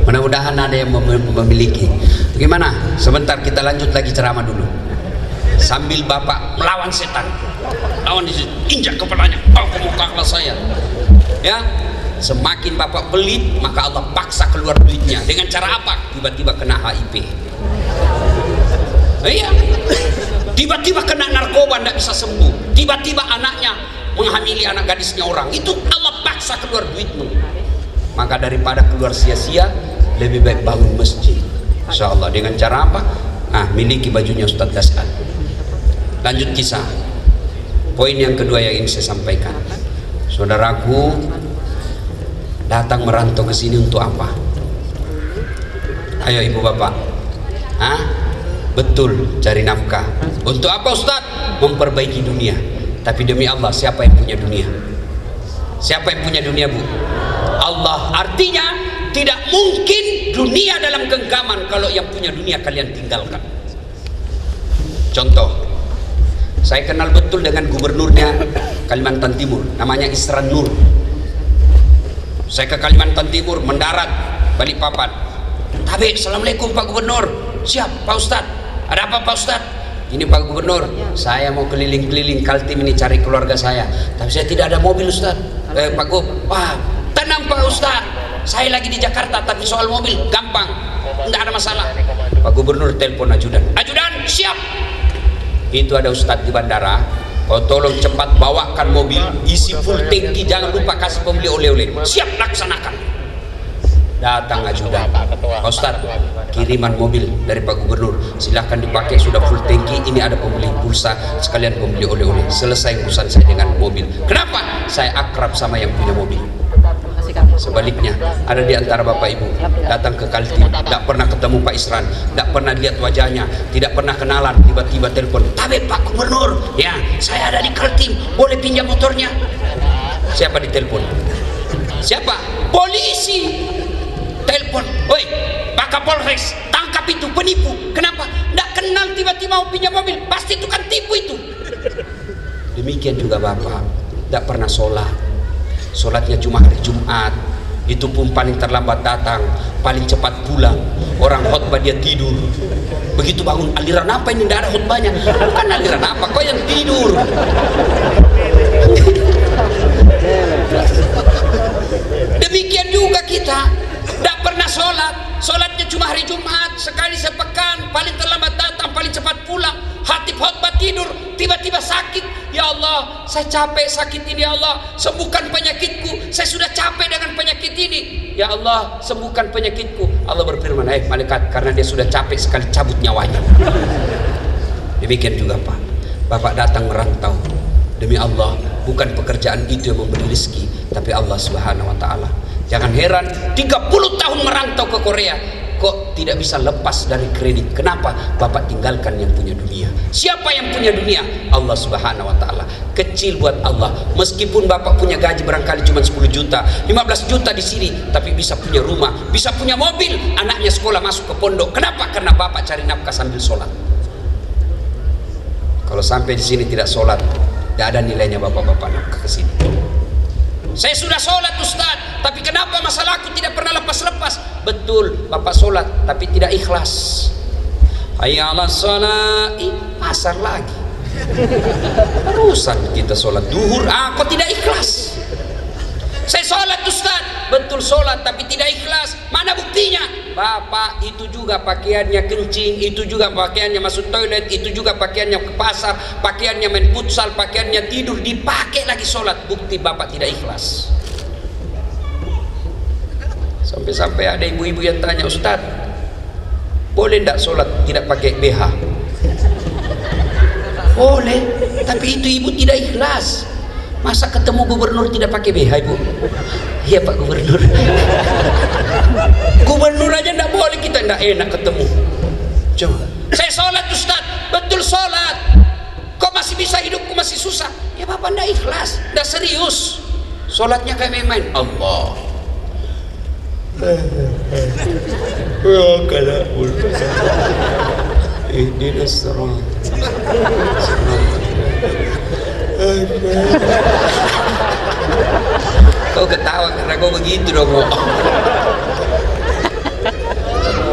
Mudah-mudahan ada yang memiliki. Bagaimana? Sebentar kita lanjut lagi ceramah dulu. Sambil Bapak melawan setan, lawan di situ, injak kepalanya, bawa ke muka kepala saya. Ya, semakin Bapak pelit maka Allah paksa keluar duitnya. Dengan cara apa? Tiba-tiba kena HIV. Iya, tiba-tiba kena narkoba tidak bisa sembuh, tiba-tiba anaknya menghamili anak gadisnya orang, itu Allah paksa keluar duitmu. Maka daripada keluar sia-sia, lebih baik bangun masjid. Insya Allah. Dengan cara apa? Miliki bajunya Ustadz Daskan. Lanjut kisah. Poin yang kedua yang ingin saya sampaikan, saudaraku datang merantau ke sini untuk apa? Ayo ibu bapak, betul, cari nafkah. Untuk apa Ustadz? Memperbaiki dunia. Tapi demi Allah, siapa yang punya dunia? Siapa yang punya dunia, Bu? Allah. Artinya tidak mungkin dunia dalam genggaman kalau yang punya dunia kalian tinggalkan. Contoh, saya kenal betul dengan gubernurnya Kalimantan Timur, namanya Isran Nur. Saya ke Kalimantan Timur, mendarat Balikpapan. Tabe, assalamualaikum Pak Gubernur. Siap Pak Ustadz. Ada apa Pak Ustadz? Ini Pak Gubernur, saya mau keliling-keliling Kaltim ini cari keluarga saya, tapi saya tidak ada mobil Ustadz. Pak Gub, wah tenang Pak Ustadz, saya lagi di Jakarta tapi soal mobil gampang, nggak ada masalah. Pak Gubernur telepon ajudan, ajudan siap, itu ada ustadz di bandara, kau tolong cepat bawakan mobil isi full tangki, jangan lupa kasih pembeli oleh-oleh. Siap, laksanakan. Datang ajudan, Pak Ustadz, kiriman mobil dari Pak Gubernur silahkan dipakai, sudah full tangki, ini ada pembeli pulsa sekalian pembeli oleh-oleh. Selesai urusan saya dengan mobil. Kenapa? Saya akrab sama yang punya mobil. Sebaliknya, ada di antara bapak ibu datang ke Kaltim, tidak pernah ketemu Pak Isran, tidak pernah lihat wajahnya, tidak pernah kenalan, tiba-tiba telepon, "Tabe Pak Gubernur, ya saya ada di Kaltim, boleh pinjam motornya?" Siapa ditelepon? Siapa? Polisi. Telepon, "Woi Pak Kapolres, tangkap itu penipu." Kenapa? Tidak kenal, tiba-tiba mau pinjam mobil, pasti itu kan tipu itu. Demikian juga bapak, tidak pernah sholat, sholatnya cuma hari Jumat, itu pun paling terlambat datang, paling cepat pulang. Orang khutbah dia tidur, begitu bangun, aliran apa ini, tidak ada khutbahnya. Bukan aliran apa, kau yang tidur. Demikian juga kita, tidak pernah sholat, sholatnya cuma hari Jumat, sekali sepekan, paling terlambat datang, paling cepat pulang. Hatib khutbah tidur, tiba-tiba sakit. Ya Allah, saya capek sakit ini, ya Allah sembuhkan penyakitku, saya sudah capek dengan penyakit ini, ya Allah sembuhkan penyakitku. Allah berfirman, malaikat, karena dia sudah capek sekali, cabut nyawanya. Demikian juga Pak, bapak datang merantau, demi Allah bukan pekerjaan itu yang memberi rezeki, tapi Allah Subhanahu wa Ta'ala. Jangan heran 30 tahun merantau ke Korea kok tidak bisa lepas dari kredit. Kenapa? Bapak tinggalkan yang punya dunia. Siapa yang punya dunia? Allah Subhanahu wa Ta'ala. Kecil buat Allah. Meskipun bapak punya gaji barangkali cuma 10 juta, 15 juta di sini, tapi bisa punya rumah, bisa punya mobil, anaknya sekolah masuk ke pondok. Kenapa? Karena bapak cari nafkah sambil sholat. Kalau sampai di sini tidak sholat, tidak ada nilainya bapak-bapak nafkah ke sini. Saya sudah sholat Ustaz, tapi kenapa masalahku tidak pernah lepas-lepas? Betul, bapak sholat tapi tidak ikhlas. Hayya 'alas shalah, pasar lagi. Terusan kita sholat duhur, kok tidak ikhlas? Saya sholat Ustaz, betul sholat tapi tidak ikhlas. Mana buktinya? Bapak itu juga pakaiannya kencing, itu juga pakaiannya masuk toilet, itu juga pakaiannya ke pasar, pakaiannya main futsal, pakaiannya tidur, dipakai lagi sholat. Bukti bapak tidak ikhlas. Sampai-sampai ada ibu-ibu yang tanya, Ustaz, boleh tidak sholat tidak pakai BH? Boleh, tapi itu ibu tidak ikhlas. Masa ketemu gubernur tidak pakai BH, Ibu? Iya Pak Gubernur. Gubernur aja tidak boleh, kita tidak enak ketemu. Coba. Saya sholat Ustaz, betul sholat. Kok masih bisa, hidupku masih susah? Ya bapak tidak ikhlas, tidak serius. Sholatnya kayak main-main. Allah. Ini serang. Kau ketawa karena kau begitu dong.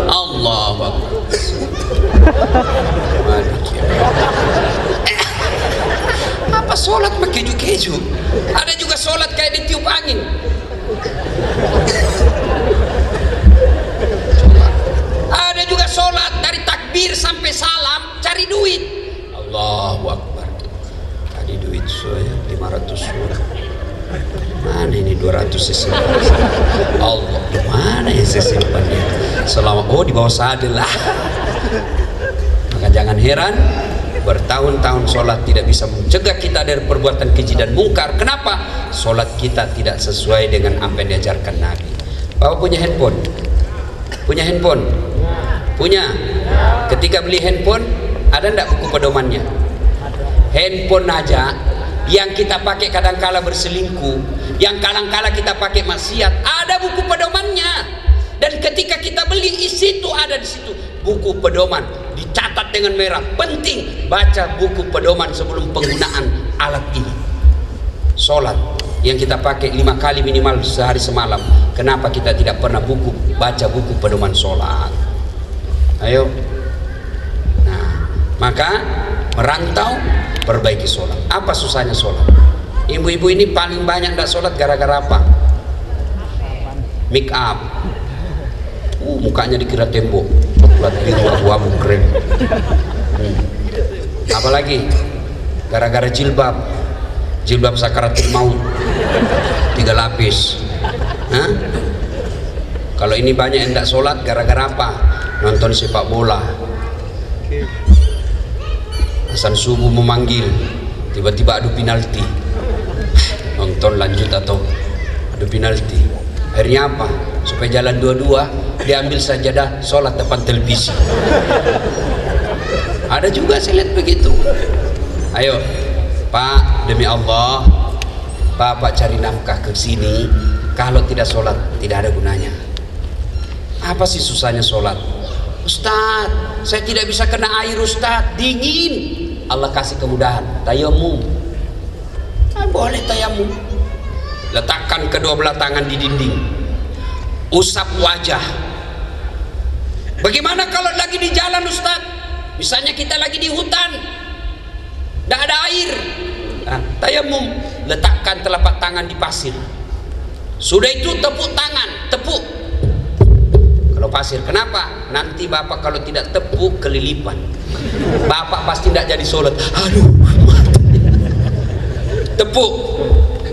Allahu Akbar. Apa sholat pakai keju-keju? Ada juga sholat kayak ditiup angin. Ada juga sholat dari takbir sampai salam cari duit. Allahu Akbar. Duit saya 500 surat, mana ini 200 saya simpan? Allah, mana yang saya simpan ini? Selama di bawah sadel lah. Maka jangan heran bertahun-tahun sholat tidak bisa mencegah kita dari perbuatan keji dan mungkar. Kenapa? Sholat kita tidak sesuai dengan apa yang diajarkan Nabi. Bapak punya handphone? Punya handphone? Punya? Ketika beli handphone ada enggak buku pedomannya? Handphone aja yang kita pakai kadangkala berselingkuh, yang kadangkala kita pakai maksiat, ada buku pedomannya. Dan ketika kita beli, isi itu ada di situ buku pedoman, dicatat dengan merah. Penting baca buku pedoman sebelum penggunaan alat ini. Sholat yang kita pakai 5 kali minimal sehari semalam. Kenapa kita tidak pernah baca buku pedoman sholat? Ayo. Nah, maka merantau, perbaiki sholat. Apa susahnya sholat? Ibu-ibu ini paling banyak tidak sholat gara-gara apa? make up, mukanya dikira tembok, coklat biru abu-abu keren. Apalagi gara-gara jilbab sakaratul maut 3 lapis. Hah? Kalau ini banyak yang tidak sholat gara-gara apa? Nonton sepak bola. Azan subuh memanggil, tiba-tiba adu penalti. Nonton lanjut atau adu penalti. Akhirnya apa? Supaya jalan dua-dua, diambil sajadah sholat depan televisi. Ada juga saya lihat begitu. Ayo Pak, demi Allah, Bapak cari nafkah ke sini. Kalau tidak sholat tidak ada gunanya. Apa sih susahnya sholat? Ustadz, saya tidak bisa kena air Ustadz, dingin. Allah kasih kemudahan, tayamum. Boleh tayamum. Letakkan kedua belah tangan di dinding, usap wajah. Bagaimana kalau lagi di jalan Ustadz? Misalnya kita lagi di hutan, tidak ada air. Tayamum, letakkan telapak tangan di pasir. Sudah itu tepuk tangan, tepuk. Kalau pasir, kenapa? Nanti Bapak kalau tidak tepuk kelilipan. Bapak pasti tidak jadi sholat. Aduh, tepuk.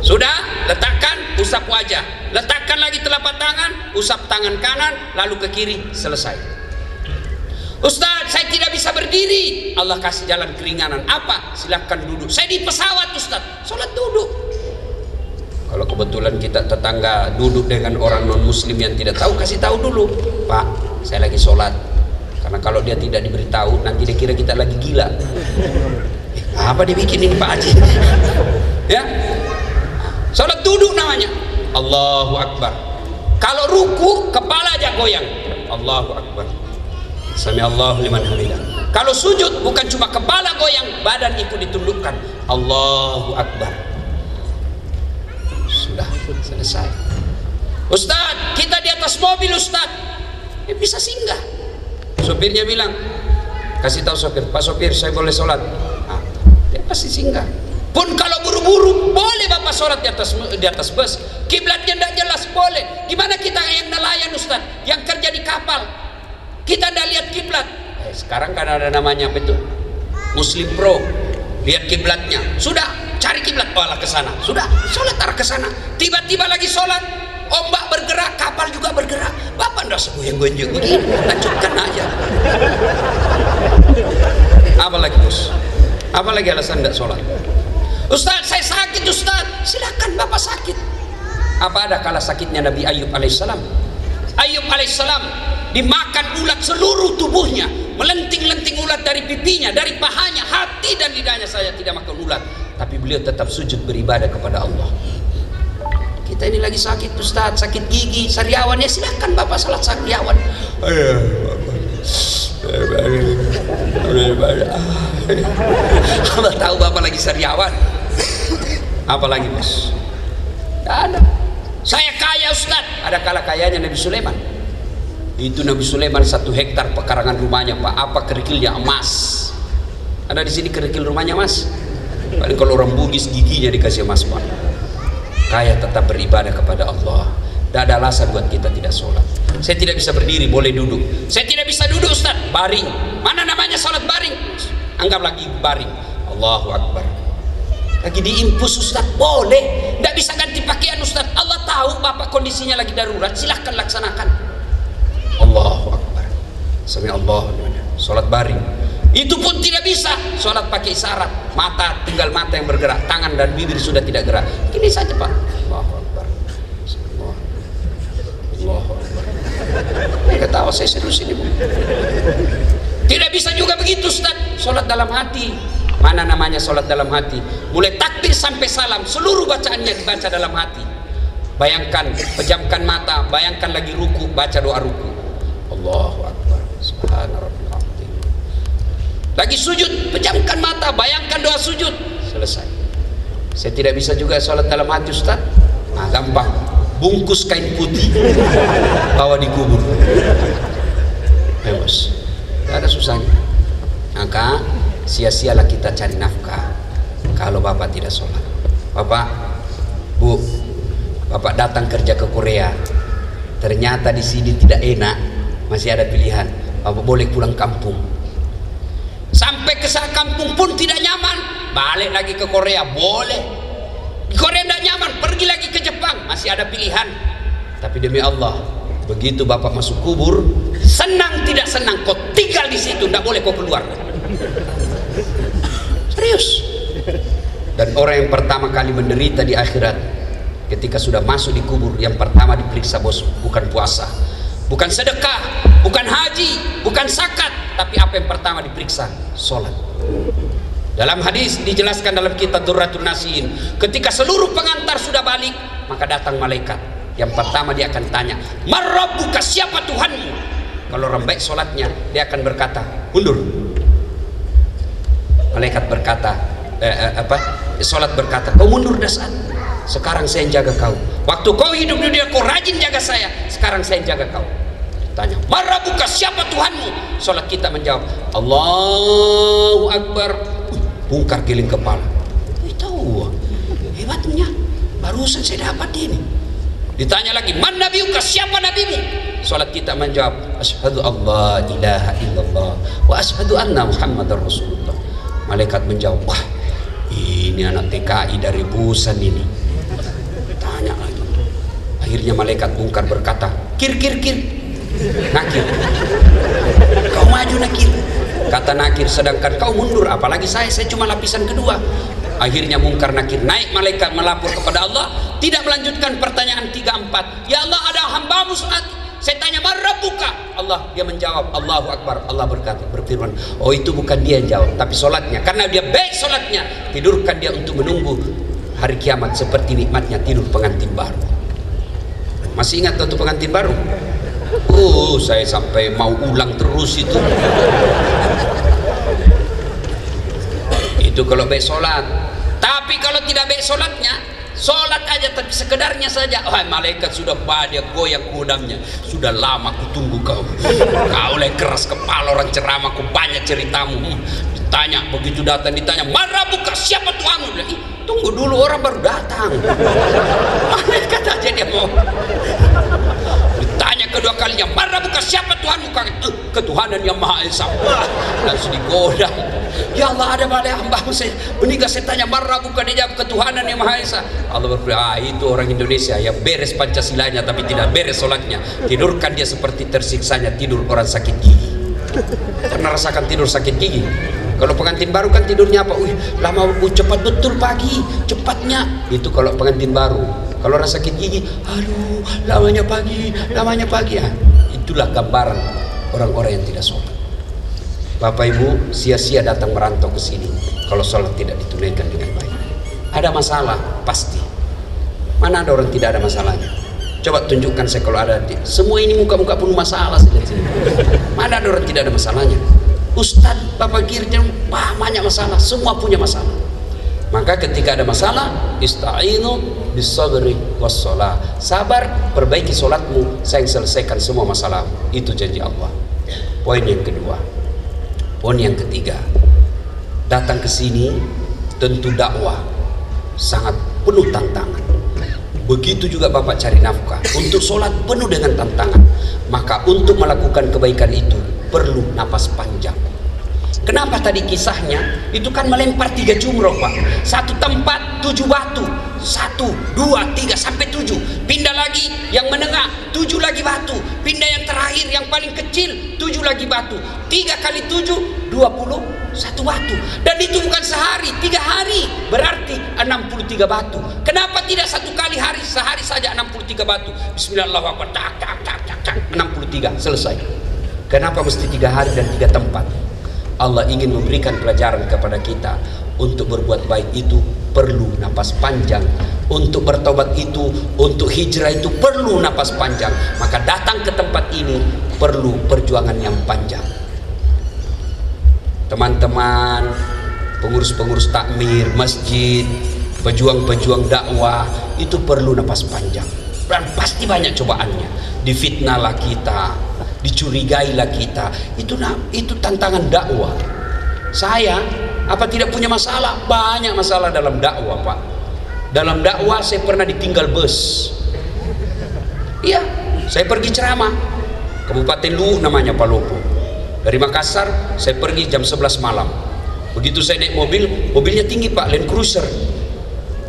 Sudah, letakkan, usap wajah. Letakkan lagi telapak tangan, usap tangan kanan, lalu ke kiri, selesai. Ustaz, saya tidak bisa berdiri. Allah kasih jalan keringanan. Apa? Silahkan duduk. Saya di pesawat Ustaz, sholat duduk. Kalau kebetulan kita tetangga duduk dengan orang non muslim yang tidak tahu, kasih tahu dulu, Pak, saya lagi sholat. Karena kalau dia tidak diberitahu, nanti dia kira kita lagi gila. Apa dibikinin Pak Haji? Ya, sholat duduk namanya. Allahu Akbar. Kalau ruku, kepala aja goyang. Allahu Akbar. Sami Allahu liman hamidah. Kalau sujud, bukan cuma kepala goyang, badan ikut ditundukkan. Allahu Akbar. Sudah selesai. Ustadz, kita di atas mobil Ustadz, bisa singgah. Sopirnya bilang, kasih tahu sopir, Pak sopir saya boleh sholat. Dia pasti singgah. Pun kalau buru-buru, boleh Bapak sholat di atas bus. Kiblatnya tidak jelas, boleh. Gimana kita yang nelayan Ustadz, yang kerja di kapal, kita tidak lihat kiblat. Sekarang kan ada namanya apa itu? Muslim Pro. Lihat kiblatnya. Sudah, cari kiblat, olah ke sana. Sudah, sholat arah ke sana. Tiba-tiba lagi sholat, ombak bergerak, kapal juga bergerak. Bapak ndak segoyang-goyang begini, lanjutkan aja. Apa lagi bos? Apa lagi alasan tidak sholat? Ustaz, saya sakit Ustaz. Silakan Bapak sakit. Apa ada kalah sakitnya Nabi Ayub alaihissalam? Ayub alaihissalam dimakan ulat seluruh tubuhnya, melenting-lenting ulat dari pipinya, dari pahanya, hati dan lidahnya. Saya tidak makan ulat, tapi beliau tetap sujud beribadah kepada Allah. Kita ini lagi sakit Ustaz, sakit gigi, sariawan, ya silakan Bapak salat sariawan. Allah tahu Bapak lagi sariawan. Apalagi bos? Tidak ada. Saya kaya Ustaz. Ada kala kayanya Nabi Sulaiman. Itu Nabi Sulaiman 1 hektar pekarangan rumahnya Pak. Apa kerikilnya emas. Ada di sini kerikil rumahnya Mas. Paling kalau orang Bugis giginya dikasih emas Pak. Kaya tetap beribadah kepada Allah. Tidak ada alasan buat kita tidak sholat. Saya tidak bisa berdiri, boleh duduk. Saya tidak bisa duduk Ustaz, baring. Mana namanya sholat baring? Anggap lagi baring. Allahu Akbar. Lagi diimpus Ustaz, boleh. Tidak bisa ganti pakaian Ustaz. Allah tahu Bapak kondisinya lagi darurat, silahkan laksanakan. Allahu Akbar. Sami Allah. Sholat baring. Itu pun tidak bisa. Sholat pakai isyarat. Mata, tinggal mata yang bergerak, tangan dan bibir sudah tidak gerak. Ini saja Pak. Allahu Akbar. Allahu Akbar. Ketawa saya serius ini Bu. Tidak bisa juga begitu Ustaz. Sholat dalam hati. Mana namanya sholat dalam hati? Mulai takbir sampai salam, seluruh bacaannya dibaca dalam hati. Bayangkan, pejamkan mata, bayangkan lagi ruku, baca doa ruku. Allahu Akbar. Subhanallah. Lagi sujud, pejamkan mata, bayangkan doa sujud. Selesai. Saya tidak bisa juga sholat dalam hati Ustaz. Nah, gampang. Bungkus kain putih, bawa dikubur. Bos, tidak ada susahnya. Maka sia-sialah kita cari nafkah kalau Bapak tidak sholat. Bapak, Bu, Bapak datang kerja ke Korea, Ternyata di sini tidak enak, masih ada pilihan. Bapak boleh pulang kampung. Sampai ke kampung pun tidak nyaman, balik lagi ke Korea boleh. Di Korea tidak nyaman, pergi lagi ke Jepang, masih ada pilihan. Tapi demi Allah, begitu Bapak masuk kubur, senang tidak senang, kau tinggal di situ, tidak boleh kau keluar. Serius. Dan orang yang pertama kali menderita di akhirat, ketika sudah masuk di kubur, yang pertama diperiksa bos, bukan puasa, bukan sedekah, bukan haji, bukan zakat, tapi apa yang pertama diperiksa? Sholat. Dalam hadis dijelaskan dalam kitab Durratun Nasihin, ketika seluruh pengantar sudah balik, maka datang malaikat. Yang pertama dia akan tanya, "Marrabbuka, siapa Tuhanmu?" Kalau orang baik sholatnya, dia akan berkata, "Mundur." Malaikat berkata, sholat berkata, "Kau mundur dasar. Sekarang saya yang jaga kau. Waktu kau hidup di dunia kau rajin jaga saya. Sekarang saya yang jaga kau." Tanya, "Marrabbuka, siapa Tuhanmu?" Sholat kita menjawab, "Allahu Akbar." Bungkar giling kepala. Tahu hebatnya, barusan saya dapat ini. Ditanya lagi, "Man nabiyuka, siapa nabimu?" Sholat kita menjawab, "Asyhadu alla ilaha illallah wa asyhadu anna Muhammadar Rasulullah." Malaikat menjawab, "Wah, ini anak TKI dari Busan ini." Tanya lagi. Akhirnya malaikat bungkar berkata, "Kir, Nakir, kau maju Nakir." Kata Nakir, "Sedangkan kau mundur, apalagi saya cuma lapisan kedua." Akhirnya Mungkar Nakir naik, malaikat melapor kepada Allah, tidak melanjutkan pertanyaan 3-4. "Ya Allah, ada hambamu saat saya tanya, Marrabbuka?" Allah, dia menjawab, "Allahu Akbar." Allah berfirman, "Oh, itu bukan dia yang jawab, tapi sholatnya. Karena dia baik sholatnya, tidurkan dia untuk menunggu hari kiamat seperti nikmatnya tidur pengantin baru." Masih ingat waktu pengantin baru? Saya sampai mau ulang terus itu. Itu kalau baik sholat. Tapi kalau tidak baik sholatnya, sholat aja tapi sekedarnya saja, malaikat sudah pada goyang kudamnya. "Sudah lama kutunggu kau. Kau lagi keras kepala, orang ceramah, kau banyak ceritamu." Ditanya, begitu datang ditanya, "Marrabbuka, siapa Tuhanmu?" Tunggu dulu, orang baru datang. Malaikat aja dia mau. Ditanya kedua kalinya, "Marrabbuka, siapa Tuhanmu?" "Ketuhanan yang Maha Esa." Langsung digoda. "Ya Allah, ada pada hamba-Mu saya meninggal, saya tanya Marrabbuka, dia jawab ketuhanan yang Maha Esa." Allah berkata, itu orang Indonesia yang beres Pancasilanya tapi tidak beres sholatnya. Tidurkan dia seperti tersiksanya tidur orang sakit gigi. Pernah rasakan tidur sakit gigi? Kalau pengantin baru kan tidurnya apa? Lama, cepat betul pagi, cepatnya. Itu kalau pengantin baru. Kalau orang sakit gigi, aduh, lamanya pagi. Itulah gambaran orang-orang yang tidak sholat. Bapak Ibu, sia-sia datang merantau ke sini kalau sholat tidak ditunaikan dengan baik. Ada masalah pasti. Mana ada orang tidak ada masalahnya? Coba tunjukkan saya kalau ada. Semua ini muka-muka penuh masalah sini. Mana ada orang tidak ada masalahnya? Ustadz, Bapak Kirjan, banyak masalah, semua punya masalah. Maka ketika ada masalah, ista'inu bisabri wassalah. Sabar, perbaiki sholatmu, saya selesaikan semua masalah. Itu janji Allah. Poin yang kedua. Poin yang ketiga, datang ke sini tentu dakwah sangat penuh tantangan. Begitu juga Bapak cari nafkah. Untuk sholat penuh dengan tantangan. Maka untuk melakukan kebaikan itu perlu napas panjang. Kenapa tadi kisahnya? Itu kan melempar 3 jumroh Pak. Satu tempat 7 batu. 1, 2, 3 sampai 7. Pindah lagi yang menengah, 7 lagi batu. Pindah yang terakhir yang paling kecil, 7 lagi batu. 3 kali 7, 21 batu. Dan itu bukan sehari, 3 hari. Berarti 63 batu. Kenapa tidak 1 kali hari, sehari saja 63 batu? Bismillahirrahmanirrahim. Tak, 63 selesai. Kenapa mesti 3 hari dan 3 tempat? Allah ingin memberikan pelajaran kepada kita. Untuk berbuat baik itu perlu napas panjang. Untuk bertobat itu, untuk hijrah itu perlu napas panjang. Maka datang ke tempat ini perlu perjuangan yang panjang. Teman-teman, pengurus-pengurus takmir, masjid, pejuang-pejuang dakwah, itu perlu napas panjang. Dan pasti banyak cobaannya. Difitnahlah kita, dicurigailah kita. Itu tantangan dakwah. Saya apa tidak punya masalah? Banyak masalah dalam dakwah Pak. Dalam dakwah saya pernah ditinggal bus. Iya, saya pergi ceramah Kabupaten Luwu namanya Palopo. Dari Makassar saya pergi jam 11 malam. Begitu saya naik mobil, mobilnya tinggi Pak, Land Cruiser.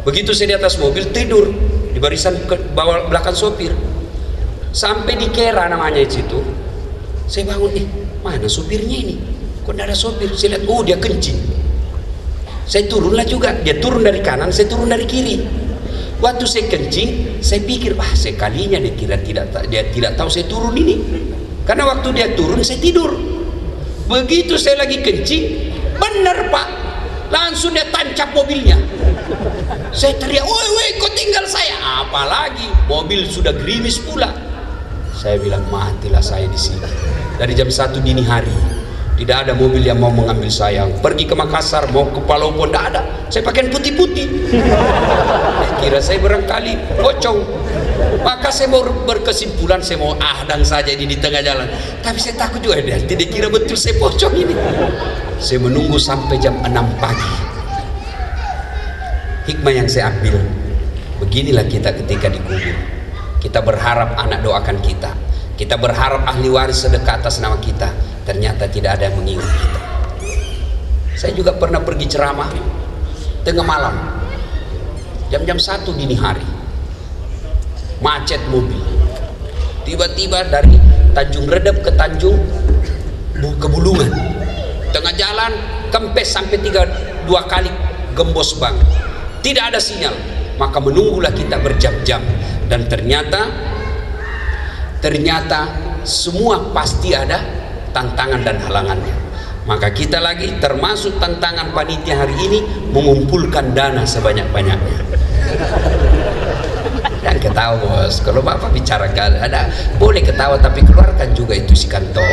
Begitu saya di atas mobil, tidur di barisan bawah belakang sopir. Sampai di Kera namanya di situ. Saya bangun, mana sopirnya ini? Kok tidak ada sopir? Saya lihat, oh dia kencing. Saya turunlah juga, dia turun dari kanan, saya turun dari kiri. Waktu saya kencing, saya pikir, sekalinya dia tidak tahu saya turun ini. Karena waktu dia turun, saya tidur. Begitu saya lagi kencing, benar Pak, langsung dia tancap mobilnya. Saya teriak, woi kau tinggal saya. Apalagi mobil sudah gerimis pula. Saya bilang, matilah saya di sini. Dari jam 1 dini hari tidak ada mobil yang mau mengambil saya. Pergi ke Makassar, mau ke Palopo, tidak ada. Saya pakai putih-putih. Kira saya barangkali pocong. Maka saya mau berkesimpulan, saya mau ahdang saja ini di tengah jalan. Tapi saya takut juga, tidak kira betul saya pocong ini. Saya menunggu sampai jam 6 pagi. Hikmah yang saya ambil, beginilah kita ketika dikubur. Kita berharap anak doakan kita. Kita berharap ahli waris sedekah atas nama kita. Ternyata tidak ada yang mengingat kita. Saya juga pernah pergi ceramah tengah malam, jam-jam 1 dini hari, macet mobil. Tiba-tiba dari Tanjung Redep ke Tanjung ke Bulungan, tengah jalan kempes sampai 2 kali gembos banget. Tidak ada sinyal, maka menunggulah kita berjam-jam. Dan ternyata semua pasti ada tantangan dan halangannya. Maka kita lagi termasuk tantangan panitia hari ini mengumpulkan dana sebanyak-banyaknya. Dan ketawa bos, kalau bapak bicara ada boleh ketawa tapi keluarkan juga itu si kantong.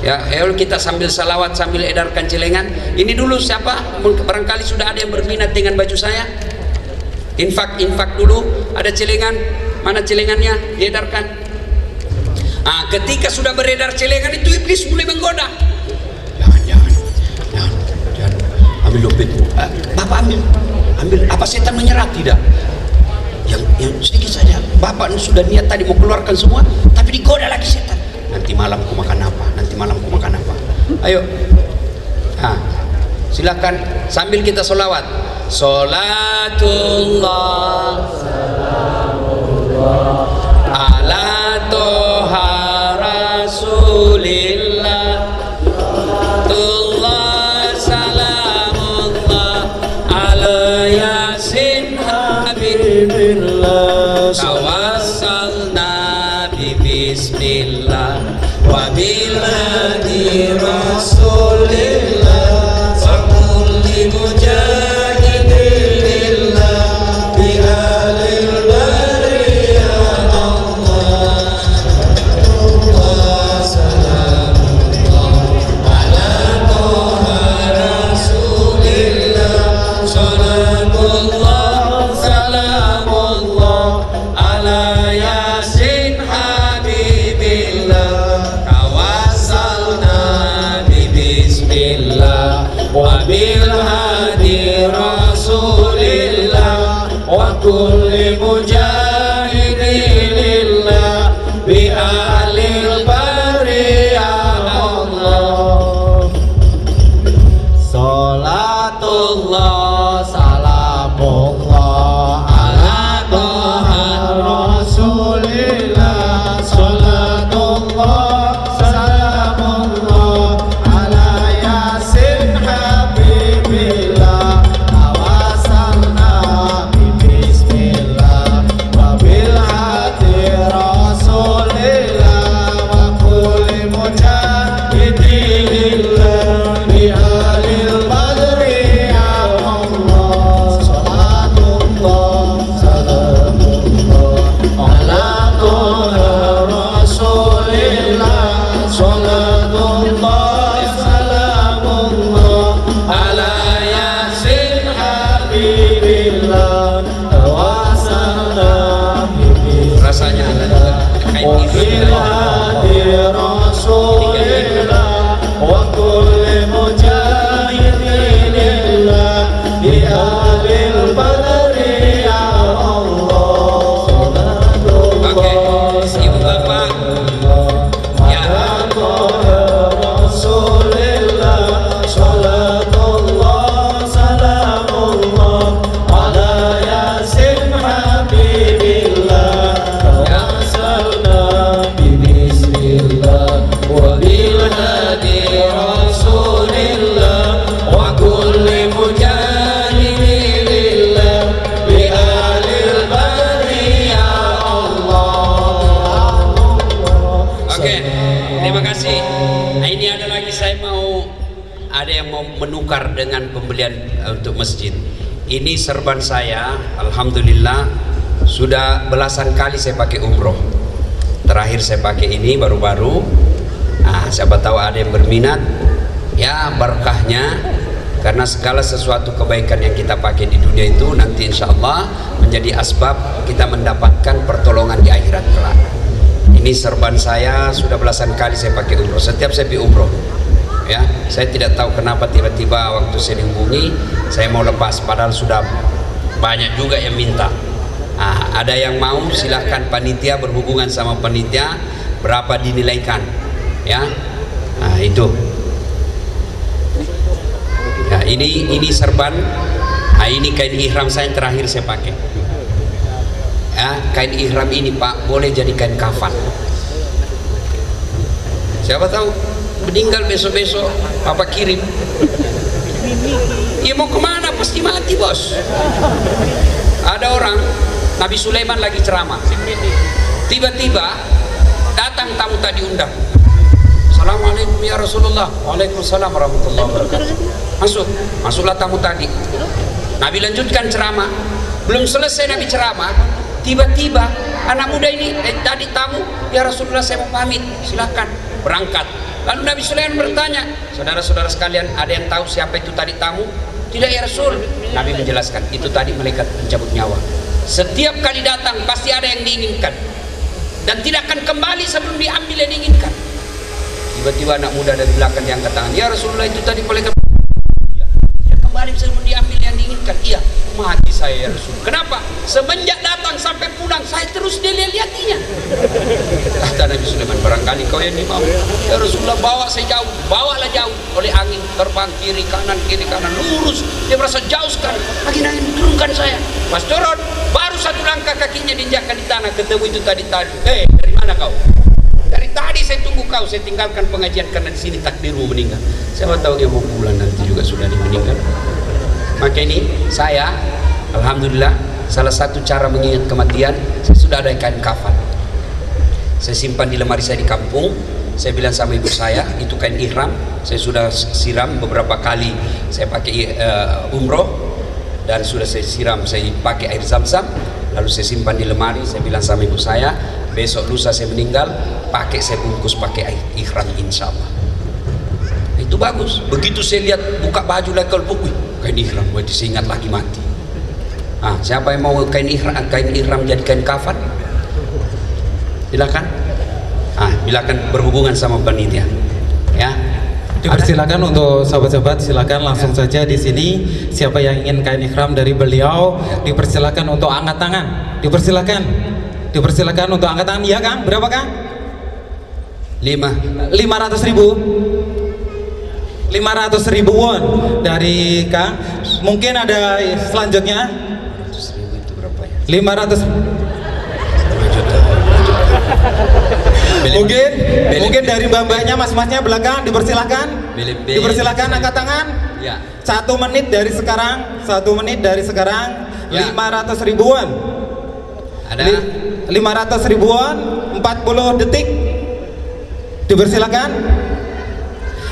Ya, kita sambil salawat sambil edarkan celengan. Ini dulu siapa? Barangkali sudah ada yang berminat dengan baju saya. Infak dulu, ada celengan. Mana celengannya? Diedarkan. Ketika sudah beredar celengan itu iblis mulai menggoda. Jangan. Ambil dompetmu. Bapak ambil. Apa setan menyerah? Tidak. Yang sedikit saja. Bapak sudah niat tadi mau keluarkan semua, tapi digoda lagi setan. Nanti malam ku makan apa? Ayo. Silakan sambil kita sholawat. Sholatullah ala toha rasulillah. Tullah salamullah ala yasin habibillah. Tawassalna bi bismillah wa biladi rasulillah. Kulli mujahidin lillah bi ahlil bari ya Allah. Salatullah salamullah ala toha rasulillah. Salatullah salamullah ala yasin habibillah. Okay. yang mau menukar dengan pembelian untuk masjid. Ini serban saya, alhamdulillah sudah belasan kali saya pakai umroh. Terakhir saya pakai ini baru-baru. Nah, siapa tahu ada yang berminat, ya berkahnya, karena segala sesuatu kebaikan yang kita pakai di dunia itu nanti insya Allah menjadi asbab kita mendapatkan pertolongan di akhirat kelak. Ini serban saya sudah belasan kali saya pakai umroh. Setiap saya pergi umroh, ya, saya tidak tahu kenapa tiba-tiba waktu saya dihubungi saya mau lepas, padahal sudah banyak juga yang minta. Nah, ada yang mau, silahkan panitia berhubungan sama panitia berapa dinilaikan, ya. Nah, itu. Ya, ini serban. Nah, ini kain ihram saya yang terakhir saya pakai. Ya, kain ihram ini Pak boleh jadi kain kafan. Siapa tahu meninggal besok-besok Papa kirim. Ya mau kemana, pasti mati bos. Ada orang, Nabi Sulaiman lagi ceramah, tiba-tiba datang tamu tak diundang. Assalamualaikum ya Rasulullah. Waalaikumsalam warahmatullahi wabarakatuh. Masuklah tamu tadi. Nabi lanjutkan ceramah. Belum selesai Nabi ceramah, tiba-tiba anak muda ini tadi tamu, ya Rasulullah saya mau pamit, silakan berangkat. Lalu Nabi Sulaiman bertanya, saudara-saudara sekalian, ada yang tahu siapa itu tadi tamu? Tidak ya Rasul. Nabi menjelaskan, itu tadi malaikat pencabut nyawa. Setiap kali datang pasti ada yang diinginkan dan tidak akan kembali sebelum diambil yang diinginkan. Tiba-tiba anak muda dari belakang yang angkat tangan, ya Rasulullah itu tadi malaikat ya, kembali sebelum diambil yang diinginkan. Iya, mati saya ya Rasul. Kenapa? Semenjak datang sampai pulang saya terus dilihat-lihatinya. Kata Nabi Sulaiman, barangkali kau yang dimau. Ya Rasulullah, bawa saya jauh, bawalah jauh. Oleh angin terbang kiri kanan lurus. Dia merasa jauh sekali. Makin angin turunkan saya. Pas turun, baru satu langkah kakinya diinjakkan di tanah, ketemu itu tadi. Dari mana kau? Dari tadi saya tunggu kau. Saya tinggalkan pengajian karena di sini takdirmu meninggal. Siapa tahu dia mau pulang nanti juga sudah meninggal. Maka ini saya, alhamdulillah, salah satu cara mengingat kematian, saya sudah ada kain kafan. Saya simpan di lemari saya di kampung. Saya bilang sama ibu saya, itu kain ihram. Saya sudah siram beberapa kali. Saya pakai umroh dan sudah saya siram. Saya pakai air zam-zam. Lalu saya simpan di lemari. Saya bilang sama ibu saya, besok lusa saya meninggal, saya bungkus pakai air ihram insya Allah. Itu bagus. Begitu saya lihat buka baju lagi, kain ihram, berarti saya ingat lagi mati. Siapa yang mau kain ihram jadi kain kafan? Silakan. Silakan berhubungan sama panitia. Ya. Dipersilakan untuk sahabat-sahabat, silakan langsung saja di sini. Siapa yang ingin kain ihram dari beliau, dipersilakan untuk angkat tangan. Dipersilakan untuk angkat tangan. Ya Kang, berapa Kang? 500.000 won dari Kang. Mungkin ada selanjutnya. 100.000 itu berapa ya? 500. 5 juta. Mungkin dari mbak-mbaknya, mas-masnya belakang, dipersilakan. Dipersilakan angkat tangan. Ya. 1 menit dari sekarang. 1 menit dari sekarang. Ya. 500.000 won. Ada 500.000 won. 40 detik. Dipersilakan.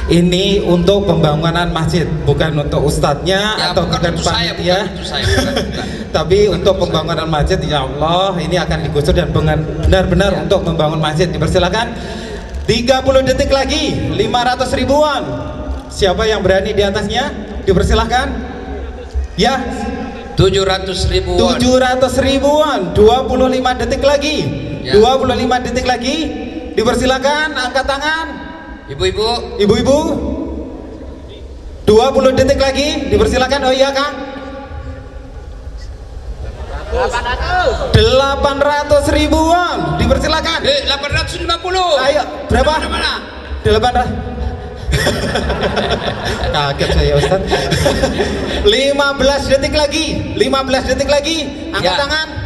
Ini untuk pembangunan masjid, bukan untuk ustadznya ya, atau bukan panitia, tapi untuk pembangunan masjid. Ya Allah, ini akan digusur dan benar-benar untuk membangun masjid. Dipersilakan. 30 detik lagi. 500.000 won. Siapa yang berani di atasnya? Dipersilakan. Ya. 700.000 won. 700.000 won. 25 detik lagi. Ya. 25 detik lagi. Dipersilakan angkat tangan. Ibu-ibu, 20 detik lagi, dipersilakan. Oh iya Kang. 800.000 won, dipersilakan. 850. Ayo, berapa? Mana? 800. Kaget saya Ustaz. 15 detik lagi, 15 detik lagi, angkat Ya. tangan.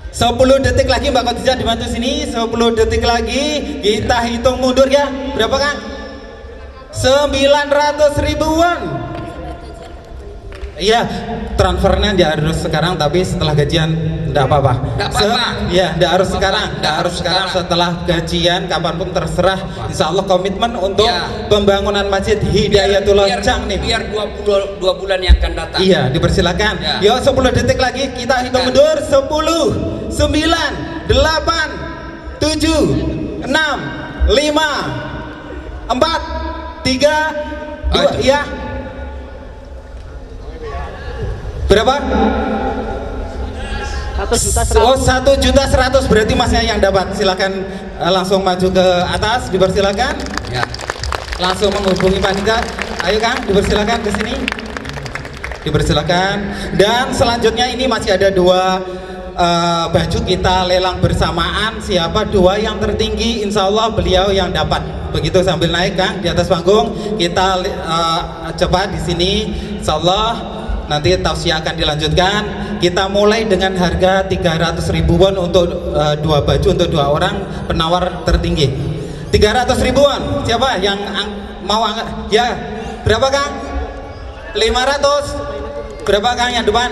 10 detik lagi Mbak Khadijah dibantu sini. 10 detik lagi kita hitung mundur ya. Berapa Kang? 900.000 won. Iya, transfernya tidak harus sekarang, tapi setelah gajian tidak apa-apa. Iya, tidak harus sekarang, tidak harus sekarang. Setelah gajian, kapanpun terserah. Insya Allah komitmen untuk pembangunan Masjid Hidayatul Loncang nih. Biar 2 bulan yang akan datang. Iya, dipersilakan. Yo, 10 detik lagi kita hitung mundur. 10, 9, 8, 7, 6, 5, 4, 3, 2, ya. Berapa? 1.100.000. Oh, 1.100.000 berarti masnya yang dapat. Silakan langsung maju ke atas, dipersilakan. Ya. Langsung menghubungi panitia. Ayo Kang, dipersilakan ke sini. Dipersilakan. Dan selanjutnya ini masih ada 2 baju kita lelang bersamaan. Siapa 2 yang tertinggi, insya Allah beliau yang dapat. Begitu sambil naik Kang di atas panggung kita coba di sini. Insya Allah nanti tausiah akan dilanjutkan. Kita mulai dengan harga 300.000 won untuk 2 baju untuk 2 orang penawar tertinggi. 300.000 won. Siapa yang mau angkat? Ya, berapa Kang? 500. Berapa Kang yang depan?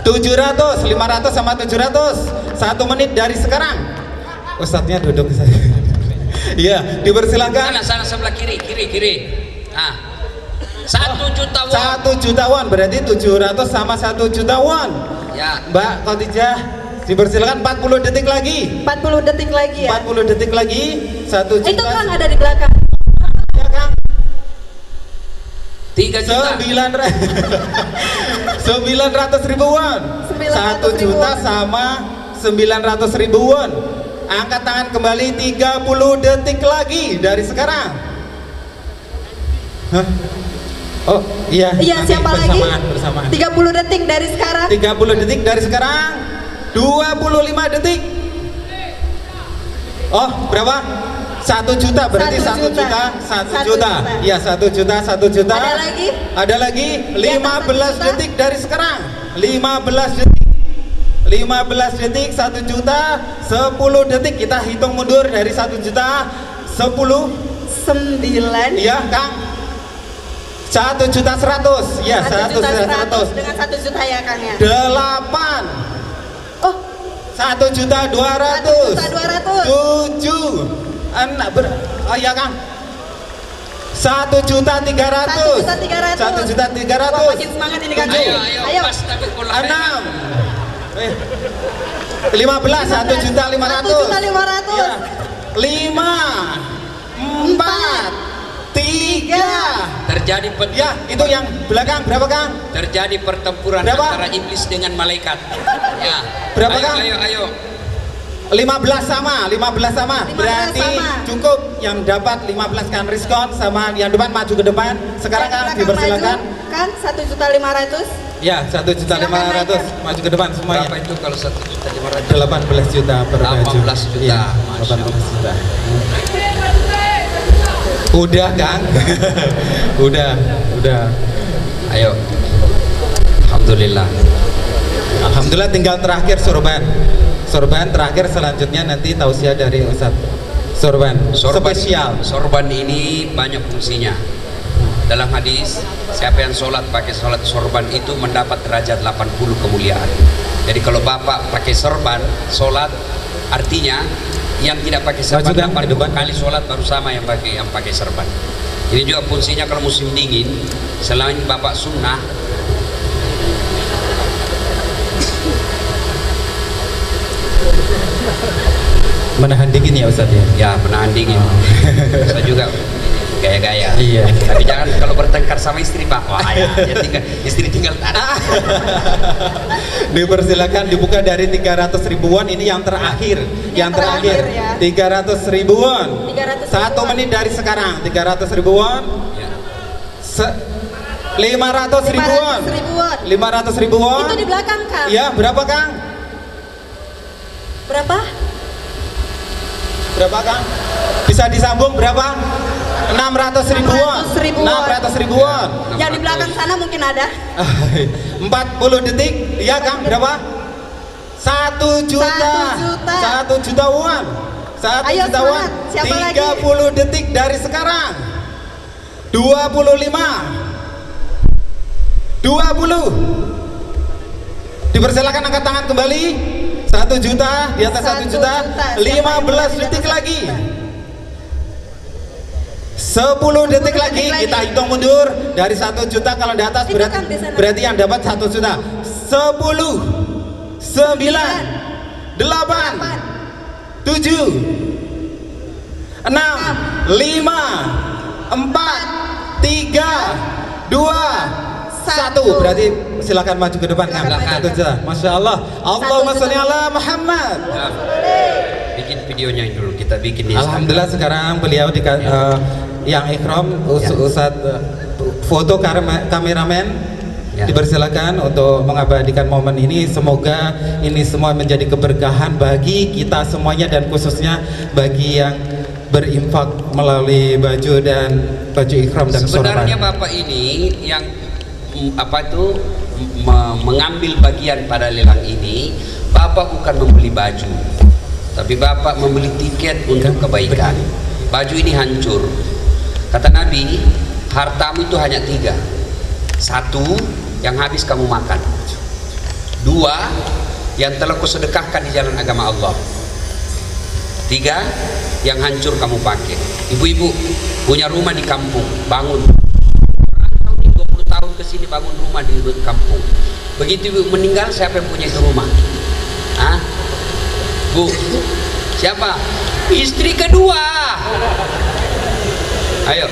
700. 500 sama 700. 1 menit dari sekarang. Ustadznya duduk saya. Iya, dipersilakan. Sana sebelah kiri. Nah. 1 juta won. 1 juta won berarti 700 sama 1 juta won. Ya. Mbak Khadijah, dipersilakan 40 detik lagi. 40 detik lagi ya. 40 detik lagi. 1 juta. Itu Kang ada di belakang. Ya, Kang. 3 juta. 900.000 won. 1 juta sama 900.000 won. Angkat tangan kembali 30 detik lagi dari sekarang. Hah? Oh iya. Iya, siapa lagi? Bersamaan. 30 detik dari sekarang. 30 detik dari sekarang. 25 detik. Oh, berapa? 1 juta berarti 1 juta. 1 juta. Iya, 1 juta, 1 juta. Ada lagi? Ada lagi 15 juta. detik dari sekarang. 15 detik. 15 detik 1 juta. 10 detik kita hitung mundur dari 1 juta. 10 9. Iya, Kang. 1.100.000 ya, 1.100.000 dengan 1 juta ya Kang ya. 8. Oh, 1.200.000 7 oh ya Kang 1.300.000 1.300.000 Wah, makin semangat ini Kang. Ayo. Pas, tapi kalau 6 15 1.500.000 ya. 5 4 3 terjadi ya, itu yang belakang berapa Kang? Terjadi pertempuran berapa? Antara iblis dengan malaikat. Ya. Berapa Kang? Ayo. 15 sama. Berarti sama. cukup yang dapat 15 kan Rizkon sama yang depan maju ke depan. Sekarang Kang dipersilakan. Kan 1.500.000. Ya, 1.500.000 maju ke depan semuanya. Berapa itu kalau 1.500.000? 18 juta per baju. 18 juta. Ya, 18 juta. Udah Kang. udah. Ayo. Alhamdulillah. Alhamdulillah tinggal terakhir sorban terakhir, selanjutnya nanti tausiah dari Ustadz. Sorban spesial. Sorban ini banyak fungsinya. Dalam hadis, siapa yang sholat pakai sholat sorban itu mendapat derajat 80 kemuliaan. Jadi kalau bapak pakai sorban sholat, artinya yang tidak pakai serban dapat 2 kali sholat baru sama yang pakai serban. Ini juga fungsinya kalau musim dingin, selain bapak sunnah, menahan dingin ya Ustadz ya? Ya, menahan dingin. Saya juga gaya-gaya. Iya. Tapi jangan kalau bertengkar sama istri Pak. Wah ya, istri tinggal tarik. Dipersilakan dibuka dari 300.000 won. Ini yang terakhir. Yang terakhir ya. 300.000 won. 1 menit dari sekarang 300.000 won. Ya. 500.000 won. 500.000 won. Itu di belakang Kang. Ya, berapa Kang? Berapa Kang? Bisa disambung berapa? 600.000 won. 600.000 won. Yang di belakang sana mungkin ada. 40 detik. Iya Kang, berapa? 1 juta. 1 juta won. 1 Ayo, juta won. semangat. Siapa 30 detik dari sekarang. 25 20. Dipersilakan angkat tangan kembali. 1 juta, di atas 1 juta. 15 detik lagi. 10 detik lagi. Kita hitung mundur dari 1 juta. Kalau di atas berarti yang dapat 1 juta. 10, 9, 8, 7, 6, 5, 4, 3, 2, 1. Berarti silakan maju ke depan kan. 1 juta. Masya Allah. Allahumma sholli ala Muhammad. Bikin videonya dulu, kita bikin di Alhamdulillah sekarang beliau yang ikhram Ustaz foto kameramen ya. Dipersilakan untuk mengabadikan momen ini. Semoga ini semua menjadi keberkahan bagi kita semuanya dan khususnya bagi yang berinfak melalui baju dan baju ikhram dan sebenarnya sorban. Bapak ini yang mengambil bagian pada lelang ini, Bapak bukan membeli baju, tapi Bapak membeli tiket untuk kebaikan. Baju ini hancur. Kata Nabi, hartamu itu hanya 3. 1, yang habis kamu makan. 2, yang telah kau sedekahkan di jalan agama Allah. 3, yang hancur kamu pakai. Ibu-ibu punya rumah di kampung, bangun. 20 tahun ke sini bangun rumah di kampung. Begitu ibu meninggal, siapa yang punya itu rumah? Hah? Bu, siapa? Istri kedua. Ayo,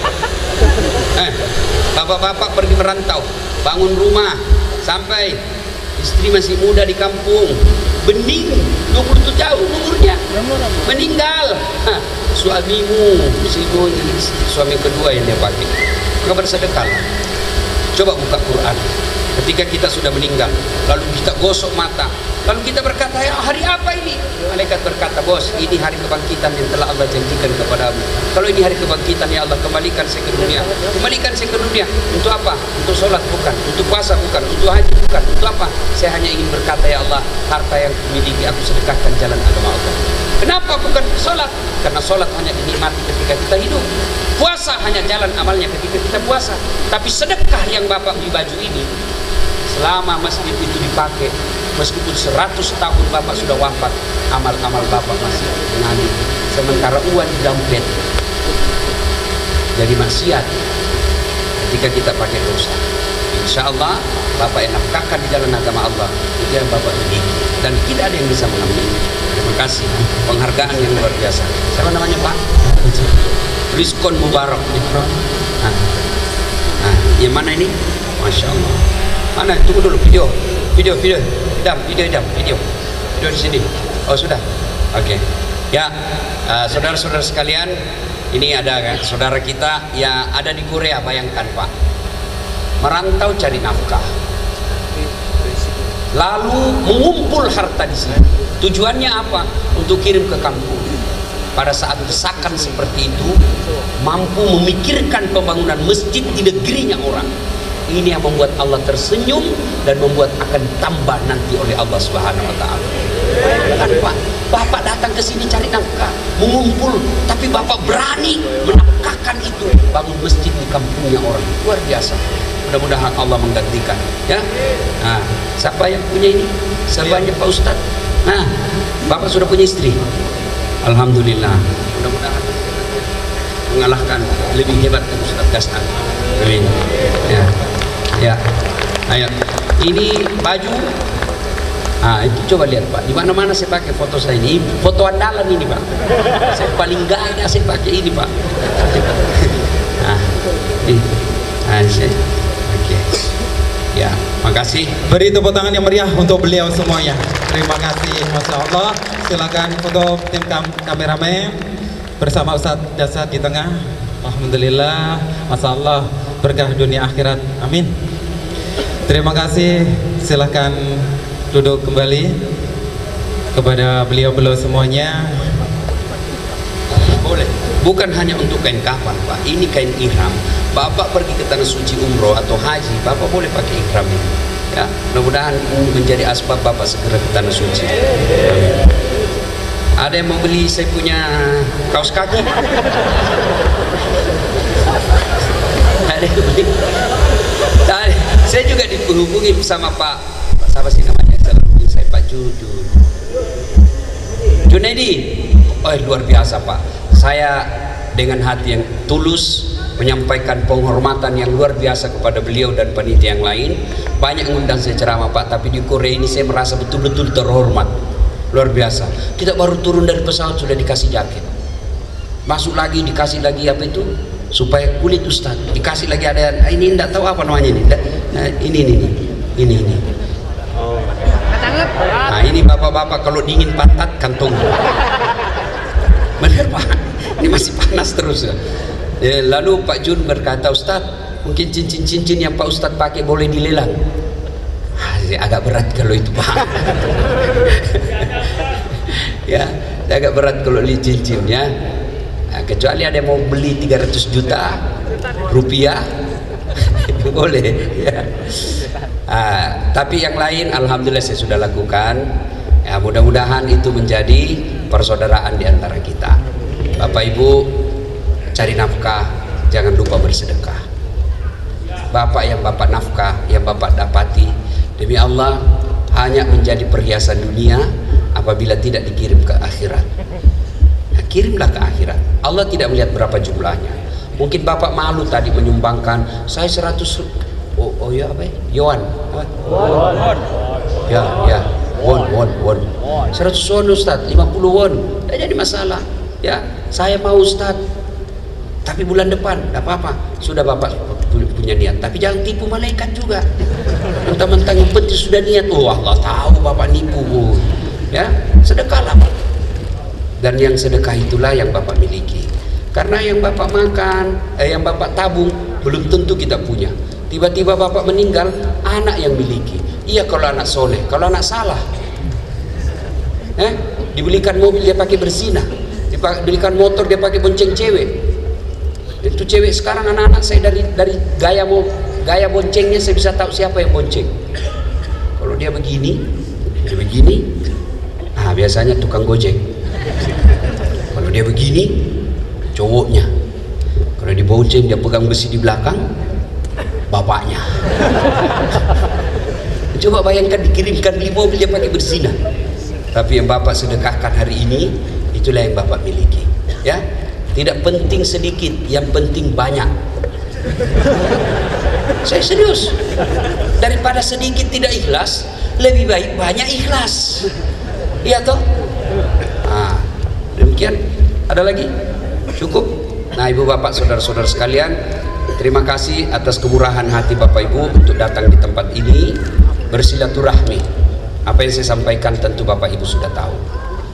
bapak-bapak pergi merantau, bangun rumah, sampai istri masih muda di kampung, bening, 20 tahun umurnya, meninggal. Suamimu, suami kedua yang dia pakai, maka bersedekahlah. Coba buka Quran. Ketika kita sudah meninggal, lalu kita gosok mata, lalu kita berkata, ya hari apa ini? Malaikat berkata, bos, ini hari kebangkitan yang telah Allah janjikan kepadamu. Kalau ini hari kebangkitan, ya Allah, kembalikan saya ke dunia. Kembalikan saya ke dunia. Untuk apa? Untuk sholat bukan, untuk puasa bukan, untuk haji bukan, untuk apa? Saya hanya ingin berkata, ya Allah, harta yang kumiliki aku sedekahkan jalan agama Allah. Kenapa bukan sholat? Karena sholat hanya dinikmati ketika kita hidup. Puasa hanya jalan amalnya ketika kita puasa. Tapi sedekah yang Bapak beli baju ini, selama masjid itu dipakai, meskipun 100 tahun Bapak sudah wafat, amal-amal Bapak masih mengalir. Sementara uang di dompet jadi maksiat ketika kita pakai dosa. Insya Allah Bapak yang nafkahkan di jalan agama Allah, itu yang Bapak miliki, dan tidak ada yang bisa mengambil. Terima kasih, penghargaan yang luar biasa. Siapa namanya Pak? Rizkon Mubarak. Nah, yang mana ini? Masya Allah. Mana? Tunggu dulu, video di sini. Oh sudah, oke. Ya, saudara-saudara sekalian, ini ada kan, saudara kita yang ada di Korea. Bayangkan Pak, merantau cari nafkah, lalu mengumpul harta di sini. Tujuannya apa? Untuk kirim ke kampung. Pada saat desakan seperti itu, mampu memikirkan pembangunan masjid di negerinya orang. Ini yang membuat Allah tersenyum dan membuat akan tambah nanti oleh Allah Subhanahu wa taala. Kan Pak, Bapak datang ke sini cari nafkah, mengumpul, tapi Bapak berani menafkahkan itu, bangun masjid di kampungnya orang. Luar biasa. Mudah-mudahan Allah menggantikan, ya. Nah, siapa yang punya ini? Siapanya Pak Ustadz? Nah, Bapak sudah punya istri. Alhamdulillah. Mudah-mudahan mengalahkan lebih hebat dari Ustadz Gastan. Amin. Ya. Ya, ayo. Ini baju. Ah, itu coba lihat Pak. Di mana-mana saya pakai foto saya ini. Foto andalan ini Pak. Saya paling gaya saya pakai ini Pak. Nah, ini. Nah, oke. Ya, makasih. Beri tepuk tangan yang meriah untuk beliau semuanya. Terima kasih, Masya Allah. Silakan foto tim kameramen bersama Ustadz Dasar di tengah. Alhamdulillah, Masya Allah, berkah dunia akhirat. Amin. Terima kasih. Silakan duduk kembali kepada beliau-beliau semuanya. Boleh. Bukan hanya untuk kain kafan Pak. Ini kain ihram. Bapak pergi ke tanah suci umroh atau haji, Bapak boleh pakai ihram ini. Ya, mudah-mudahan menjadi asbab Bapak segera ke tanah suci. Amin. Ada yang mau beli saya punya kaos kaki? Ada yang beli? Saya juga dihubungi sama Pak siapa sih namanya, saya Pak Junaidi. Oh luar biasa Pak, saya dengan hati yang tulus menyampaikan penghormatan yang luar biasa kepada beliau dan panitia yang lain. Banyak ngundang saya ceramah Pak, tapi di Korea ini saya merasa betul-betul terhormat, luar biasa. Kita baru turun dari pesawat sudah dikasih jaket, masuk lagi dikasih lagi apa itu supaya kulit Ustaz, dikasih lagi ada ini enggak tahu apa namanya ini. Nah, ini. Nah ini bapak-bapak kalau dingin pantat kantong. Bener Pak, ini masih panas terus ya. Lalu Pak Jun berkata, Ustaz, mungkin cincin-cincin yang Pak Ustaz pakai boleh dilelang. Agak berat kalau itu Pak. Ya, agak berat kalau li cincin ya. Nah, kecuali ada yang mau beli 300 juta rupiah boleh ya. Tapi yang lain alhamdulillah saya sudah lakukan ya, mudah-mudahan itu menjadi persaudaraan di antara kita. Bapak Ibu cari nafkah, jangan lupa bersedekah. Bapak yang Bapak nafkah, yang Bapak dapati demi Allah hanya menjadi perhiasan dunia apabila tidak dikirim ke akhirat. Nah, kirimlah ke akhirat. Allah tidak melihat berapa jumlahnya. Mungkin Bapak malu tadi menyumbangkan saya 100 oh ya apa ya? Yuan. Ya, won. 100 won Ustaz, 50 won. Tidak jadi masalah. Ya, saya mau Ustaz. Tapi bulan depan, tidak apa-apa. Sudah Bapak punya niat. Tapi jangan tipu malaikat juga. Mentang-mentang yang penting sudah niat. Oh Allah tahu Bapak nipu. Ya, sedekahlah Pak. Dan yang sedekah itulah yang Bapak miliki. Karena yang Bapak makan, yang Bapak tabung belum tentu kita punya. Tiba-tiba Bapak meninggal, anak yang miliki. Iya kalau anak soleh, kalau anak salah, dibelikan mobil dia pakai berzina, dibelikan motor dia pakai bonceng cewek. Itu cewek sekarang anak-anak saya dari gaya boncengnya saya bisa tahu siapa yang bonceng. Kalau dia begini, biasanya tukang gojek. Kalau dia begini, cowoknya. Kalau dibonceng dia pegang besi di belakang, bapaknya. Coba bayangkan dikirimkan beli mobil dia pakai berzina. Tapi yang Bapak sedekahkan hari ini itulah yang Bapak miliki. Ya, tidak penting sedikit, yang penting banyak. Saya serius. Daripada sedikit tidak ikhlas, lebih baik banyak ikhlas. Iya toh? Nah, demikian. Ada lagi? Cukup? Nah, Ibu Bapak, saudara-saudara sekalian, terima kasih atas kemurahan hati Bapak Ibu untuk datang di tempat ini bersilaturahmi. Apa yang saya sampaikan tentu Bapak Ibu sudah tahu.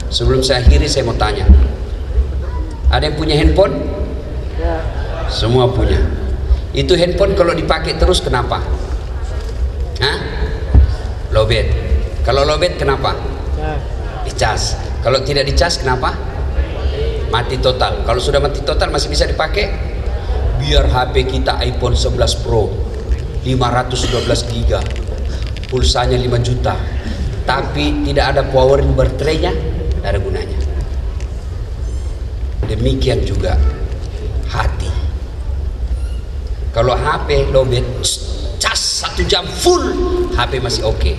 Sebelum saya akhiri saya mau tanya, ada yang punya handphone? Semua punya. Itu handphone kalau dipakai terus kenapa? Lowbat. Kalau lowbat kenapa? Dicas. Kalau tidak dicas kenapa? Mati total. Kalau sudah mati total masih bisa dipakai? Biar HP kita iPhone 11 Pro 512 GB, pulsanya 5 juta, tapi tidak ada power baterainya, tidak ada gunanya. Demikian juga hati. Kalau HP lowbat, cas 1 jam full, HP masih oke.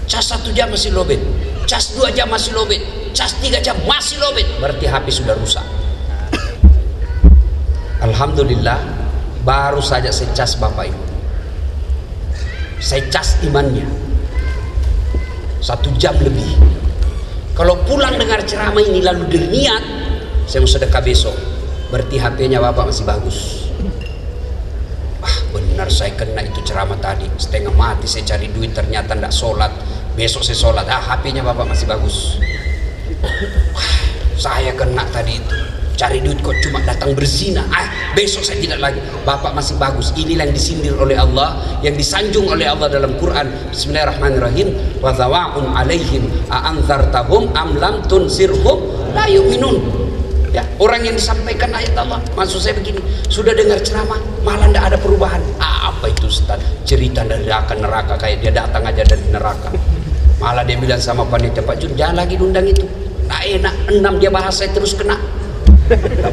Cas 1 jam masih lowbat, cas 2 jam masih lowbat, cas 3 jam masih lowbat, berarti HP sudah rusak. Alhamdulillah, baru saja saya cas Bapak Ibu, saya cas imannya 1 jam lebih. Kalau pulang dengar ceramah ini lalu berniat saya mau sedekah besok, berarti HP-nya Bapak masih bagus. Benar saya kena itu ceramah tadi, setengah mati saya cari duit ternyata tidak sholat, besok saya sholat, HP-nya Bapak masih bagus. Saya kena tadi itu, cari duit kok cuma datang berzina, besok saya tidak lagi, Bapak masih bagus. Inilah yang disindir oleh Allah, yang disanjung oleh Allah dalam Quran. Bismillahirrahmanirrahim. Wa zawa'un alaihim a'anzartahum am lam tunzirhum la yu'minun. Ya, orang yang disampaikan ayat Allah, maksud saya begini, sudah dengar ceramah malah tidak ada perubahan. Apa itu Ustaz? Cerita dari neraka, kayak dia datang aja dari neraka. Malah dia bilang sama panitia, Pak Jun jangan lagi undang itu, nah enak, 6 dia bahas saya terus kena.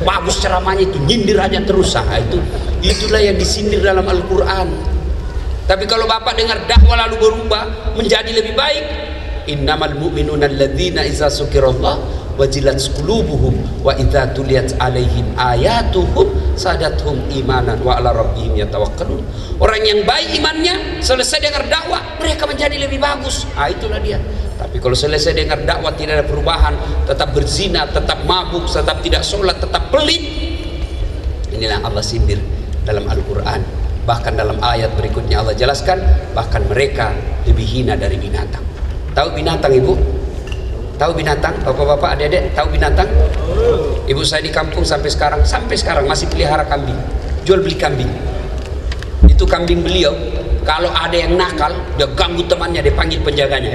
Bagus ceramahnya itu, nyindir aja terus. Itulah yang disindir dalam Al-Quran. Tapi kalau bapak dengar dakwah lalu berubah menjadi lebih baik, innamal mu'minuna alladzina idza dzukirallah wajilat qulubuhum wa idza tuliyat alaihim ayatuhum sadathum imanan wa ala rabbihim yatawakkalun. Orang yang baik imannya selesai dengar dakwah mereka menjadi lebih bagus. Itulah dia. Tapi kalau selesai dengar dakwah tidak ada perubahan, tetap berzina, tetap mabuk, tetap tidak sholat, tetap pelit, inilah Allah sindir dalam Al-Quran. Bahkan dalam ayat berikutnya Allah jelaskan, bahkan mereka lebih hina dari binatang. Tahu binatang ibu? Tahu binatang? Bapak-bapak, adik-adik, tahu binatang? Ibu saya di kampung sampai sekarang masih pelihara kambing, jual beli kambing. Itu kambing beliau, kalau ada yang nakal, dia ganggu temannya, dia panggil penjaganya,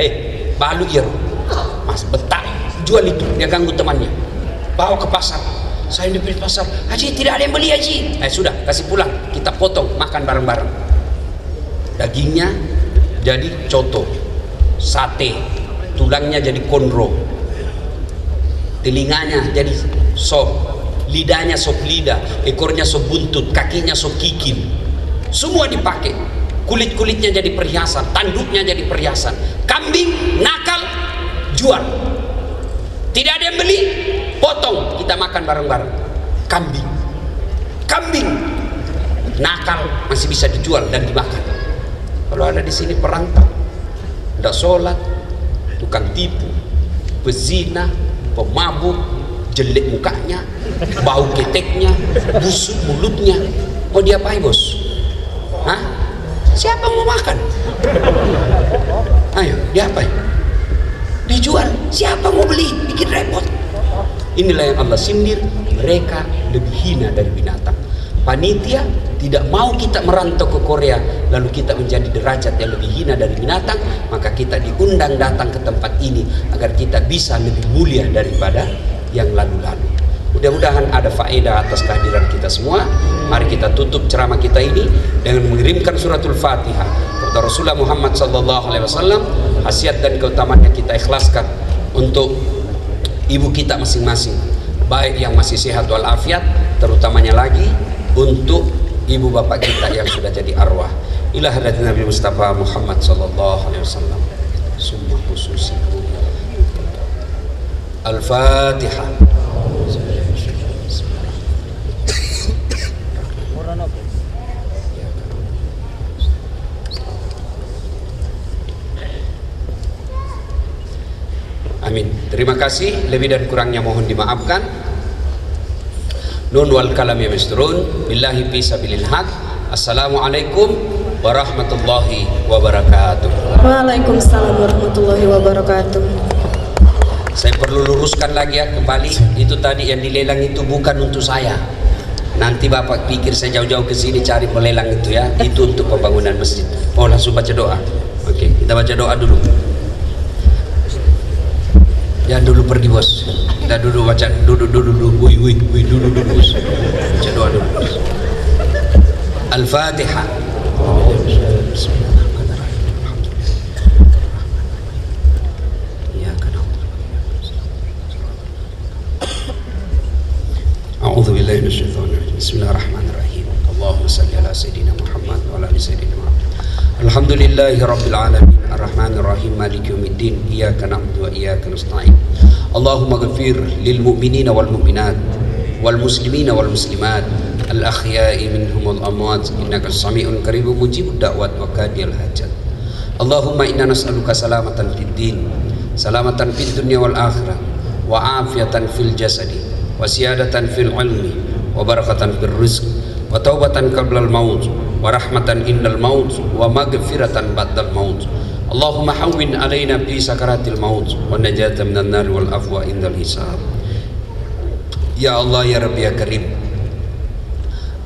balu ya, mas betah, jual itu, dia ganggu temannya, bawa ke pasar. Saya di pasar, Haji tidak ada yang beli Haji. Sudah, kasih pulang, kita potong, makan bareng-bareng. Dagingnya jadi coto, sate, tulangnya jadi konro, telinganya jadi sop, lidahnya sop lidah, ekornya sop buntut, kakinya sop kikin, semua dipakai. Kulit-kulitnya jadi perhiasan, tanduknya jadi perhiasan. Kambing nakal, jual. Tidak ada yang beli, potong, kita makan bareng-bareng. Kambing nakal masih bisa dijual dan dimakan. Kalau ada di sini perantau, tidak sholat, tukang tipu, pezina, pemabuk, jelek mukanya, bau keteknya, busuk mulutnya, mau diapain bos? Hah? Siapa mau makan? Ayo, diapain? Dijual. Siapa mau beli? Bikin repot. Inilah yang Allah sindir, mereka lebih hina dari binatang. Panitia tidak mau kita merantau ke Korea lalu kita menjadi derajat yang lebih hina dari binatang, maka kita diundang datang ke tempat ini agar kita bisa lebih mulia daripada yang lalu-lalu. Mudah-mudahan ada faedah atas kehadiran kita semua. Mari kita tutup ceramah kita ini dengan mengirimkan suratul Fatihah kepada Rasulullah Muhammad SAW. Khasiat dan keutamaannya kita ikhlaskan untuk ibu kita masing-masing, baik yang masih sehat walafiat, terutamanya lagi untuk ibu bapak kita yang sudah jadi arwah. Ila hadat Nabi Mustafa Muhammad SAW. Summa khususi Al-Fatihah. Amin. Terima kasih. Lebih dan kurangnya mohon dimaafkan. Nun wal kalam ya misturun. Billahi fi sabilil haq. Assalamualaikum warahmatullahi wabarakatuh. Waalaikumsalam warahmatullahi wabarakatuh. Saya perlu luruskan lagi ya kembali. Itu tadi yang dilelang itu bukan untuk saya. Nanti bapak pikir saya jauh-jauh ke sini cari melelang itu ya. Itu untuk pembangunan masjid. Oh, langsung baca doa. Oke, kita baca doa dulu. Jangan dulu pergi bos. Kita duduk baca duduk dulu. Wih duduk bos. Baca doa dulu. Al-Fatihah. A'udzu billahi minasyaitonir rajim. Bismillahirrahmanirrahim. Allahumma shalli ala sayidina Muhammad wa ala ali sayidina Muhammad. Alhamdulillahirabbil alamin arrahmanir rahim maliki yaumiddin iyyaka na'budu wa iyyaka nasta'in. Allahumma ighfir lil mu'minina wal mu'minat wal muslimina wal muslimat al ahya'i minhum wal amwat innaka sami'un qaribun mujibud da'wat wa qadiyal hajat. Allahumma inna nas'aluka salamatan fid din, salamatan fid dunya wal akhirah, wa afiatan fil jasadi, wa siyadatan fil ilmi, wa barakatan fil rizq, wa taubatan qablal maut, wa rahmatan indal maut, wa maghfiratan ba'dal maut. Allahumma hawwin alaina fi sakaratil maut wa najatan minan nar wal afwa indal hisab. Ya Allah ya Rabbi ya Karim,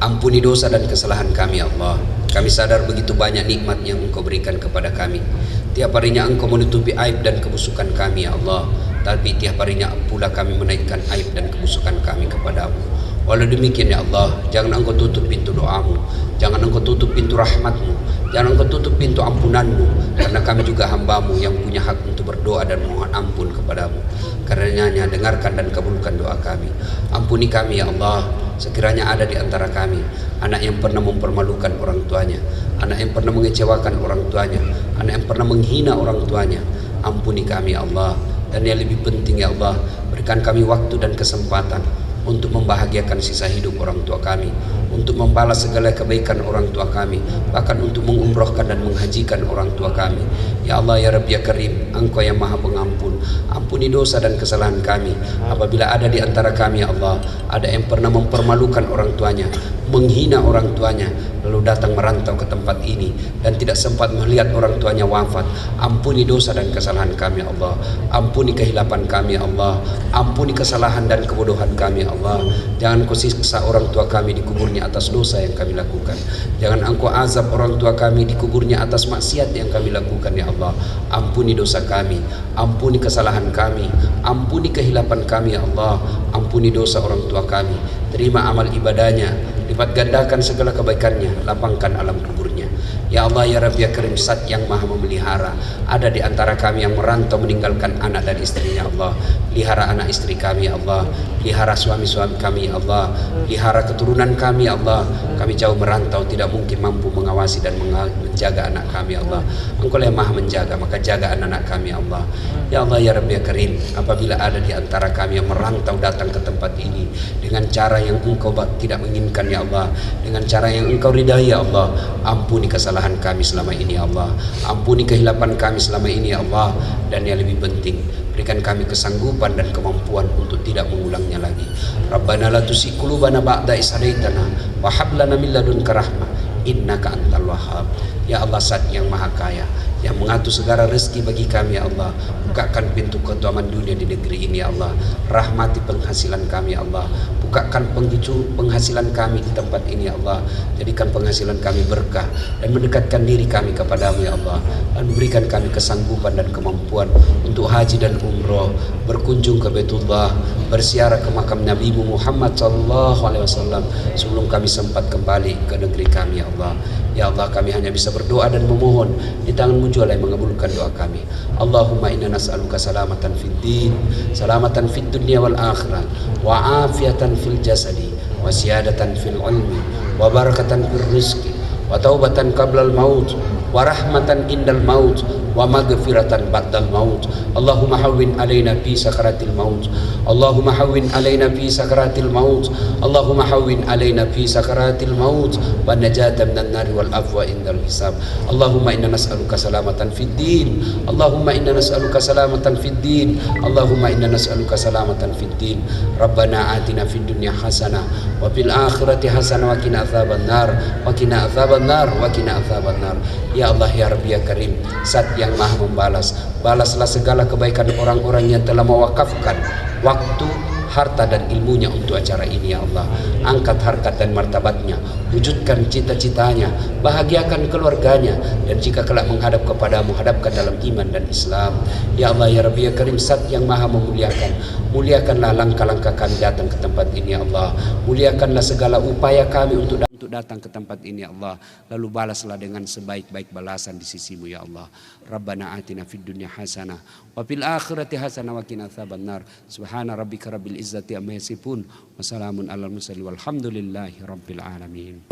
ampuni dosa dan kesalahan kami ya Allah. Kami sadar begitu banyak nikmat yang Engkau berikan kepada kami. Tiap harinya Engkau menutupi aib dan kebusukan kami ya Allah. Tapi tiap harinya pula kami menaikkan aib dan kebusukan kami kepadamu. Walau demikian ya Allah, jangan Engkau tutup pintu doamu, jangan Engkau tutup pintu rahmatmu, jangan Engkau tutup pintu ampunanmu, karena kami juga hambamu yang punya hak untuk berdoa dan mohon ampun kepadamu. Karenanya dengarkan dan kabulkan doa kami. Ampuni kami ya Allah, sekiranya ada di antara kami anak yang pernah mempermalukan orang tuanya, anak yang pernah mengecewakan orang tuanya, anak yang pernah menghina orang tuanya, ampuni kami ya Allah. Dan yang lebih penting ya Allah, berikan kami waktu dan kesempatan untuk membahagiakan sisa hidup orang tua kami, untuk membalas segala kebaikan orang tua kami, bahkan untuk mengumrohkan dan menghajikan orang tua kami. Ya Allah ya Rabbi ya Karim, Engkau yang Maha Pengampun, ampuni dosa dan kesalahan kami. Apabila ada di antara kami ya Allah, ada yang pernah mempermalukan orang tuanya, menghina orang tuanya, lalu datang merantau ke tempat ini dan tidak sempat melihat orang tuanya wafat, ampuni dosa dan kesalahan kami ya Allah, ampuni kehilapan kami ya Allah, ampuni kesalahan dan kebodohan kami ya Allah. Jangan Kau siksa orang tua kami di kuburnya atas dosa yang kami lakukan, jangan Engkau azab orang tua kami di kuburnya atas maksiat yang kami lakukan ya Allah. Ampuni dosa kami, ampuni kesalahan kami, ampuni kehilapan kami ya Allah, ampuni dosa orang tua kami, terima amal ibadahnya, lipat gandakan segala kebaikannya, lapangkan alam kuburnya. Ya Allah ya Rabbi ya Karim, Zat yang Maha memelihara, ada di antara kami yang merantau meninggalkan anak dan istrinya Allah, pelihara anak istri kami ya Allah, pelihara suami-suami kami ya Allah, pelihara keturunan kami ya Allah. Kami jauh merantau, tidak mungkin mampu mengawasi dan menjaga anak kami ya Allah. Engkau yang Maha menjaga, maka jaga anak-anak kami ya Allah. Ya Allah ya Rabbi ya Karim, apabila ada di antara kami yang merantau datang ke tempat ini dengan cara yang Engkau tidak menginginkan ya Allah, dengan cara yang Engkau ridai ya Allah, ampuni kesalahan kami selama ini ya Allah, ampuni kehilapan kami selama ini ya Allah. Dan yang lebih penting, berikan kami kesanggupan dan kemampuan untuk tidak mengulangnya lagi. Rabbana la tuzigh qulubana ba'da idh hadaitana wa hab lana min ladunka rahmah innaka antal wahhab. Ya Allah, Zat yang Maha Kaya, yang mengatur segala rezeki bagi kami ya Allah, bukakan pintu keutamaan dunia di negeri ini ya Allah, rahmati penghasilan kami ya Allah, bukakan pintu penghasilan kami di tempat ini ya Allah, jadikan penghasilan kami berkah dan mendekatkan diri kami kepadamu ya Allah, dan berikan kami kesanggupan dan kemampuan untuk haji dan umroh, berkunjung ke Baitullah, berziarah ke makam Nabi Muhammad SAW sebelum kami sempat kembali ke negeri kami ya Allah. Ya Allah, kami hanya bisa berdoa dan memohon, di tangan-Mu jualah yang mengabulkan doa kami. Allahumma inna nas'aluka salamatan fid din, salamatan fid dunya wal akhirah, wa afiatan fil jasadi, wa siyadatan fil ilmi, wa barakatan fil rizqi, wa taubatan qablal maut, wa rahmatan indal maut, wa maghfiratan ba'dal maut. Allahumma hawwin alaina fi sakaratil maut, Allahumma hawwin alaina fi sakaratil maut, Allahumma hawwin alaina fi sakaratil maut, wa najata minan nari wal afwa indal hisab. Allahumma inna nas'aluka salamatan fid din, Allahumma inna nas'aluka salamatan fid din, Allahumma inna nas'aluka salamatan fid din. Rabbana atina fid dunya hasanah wa fil akhirati hasanah wa qina adzabannar, wa qina adzabannar, wa qina adzabannar. Ya Allah ya Rabbi ya Karim, Zat yang Maha membalas, balaslah segala kebaikan orang-orang yang telah mewakafkan waktu, harta dan ilmunya untuk acara ini ya Allah. Angkat harkat dan martabatnya, wujudkan cita-citanya, bahagiakan keluarganya, dan jika kelak menghadap kepadamu, hadapkan dalam iman dan Islam. Ya Allah ya Rabbi ya Karim, Zat yang Maha memuliakan, muliakanlah langkah-langkah kami datang ke tempat ini ya Allah, muliakanlah segala upaya kami untuk datang ke tempat ini ya Allah, lalu balaslah dengan sebaik-baik balasan di sisimu ya Allah. Rabbana atina fid dunya hasanah wa fil akhirati hasanah wa qina adzabannar. Subhana rabbika rabbil izzati amma yasifun wa salamun alal mursalin walhamdulillahi rabbil alamin.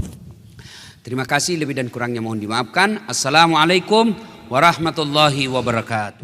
Terima kasih, lebih dan kurangnya mohon dimaafkan. Assalamualaikum warahmatullahi wabarakatuh.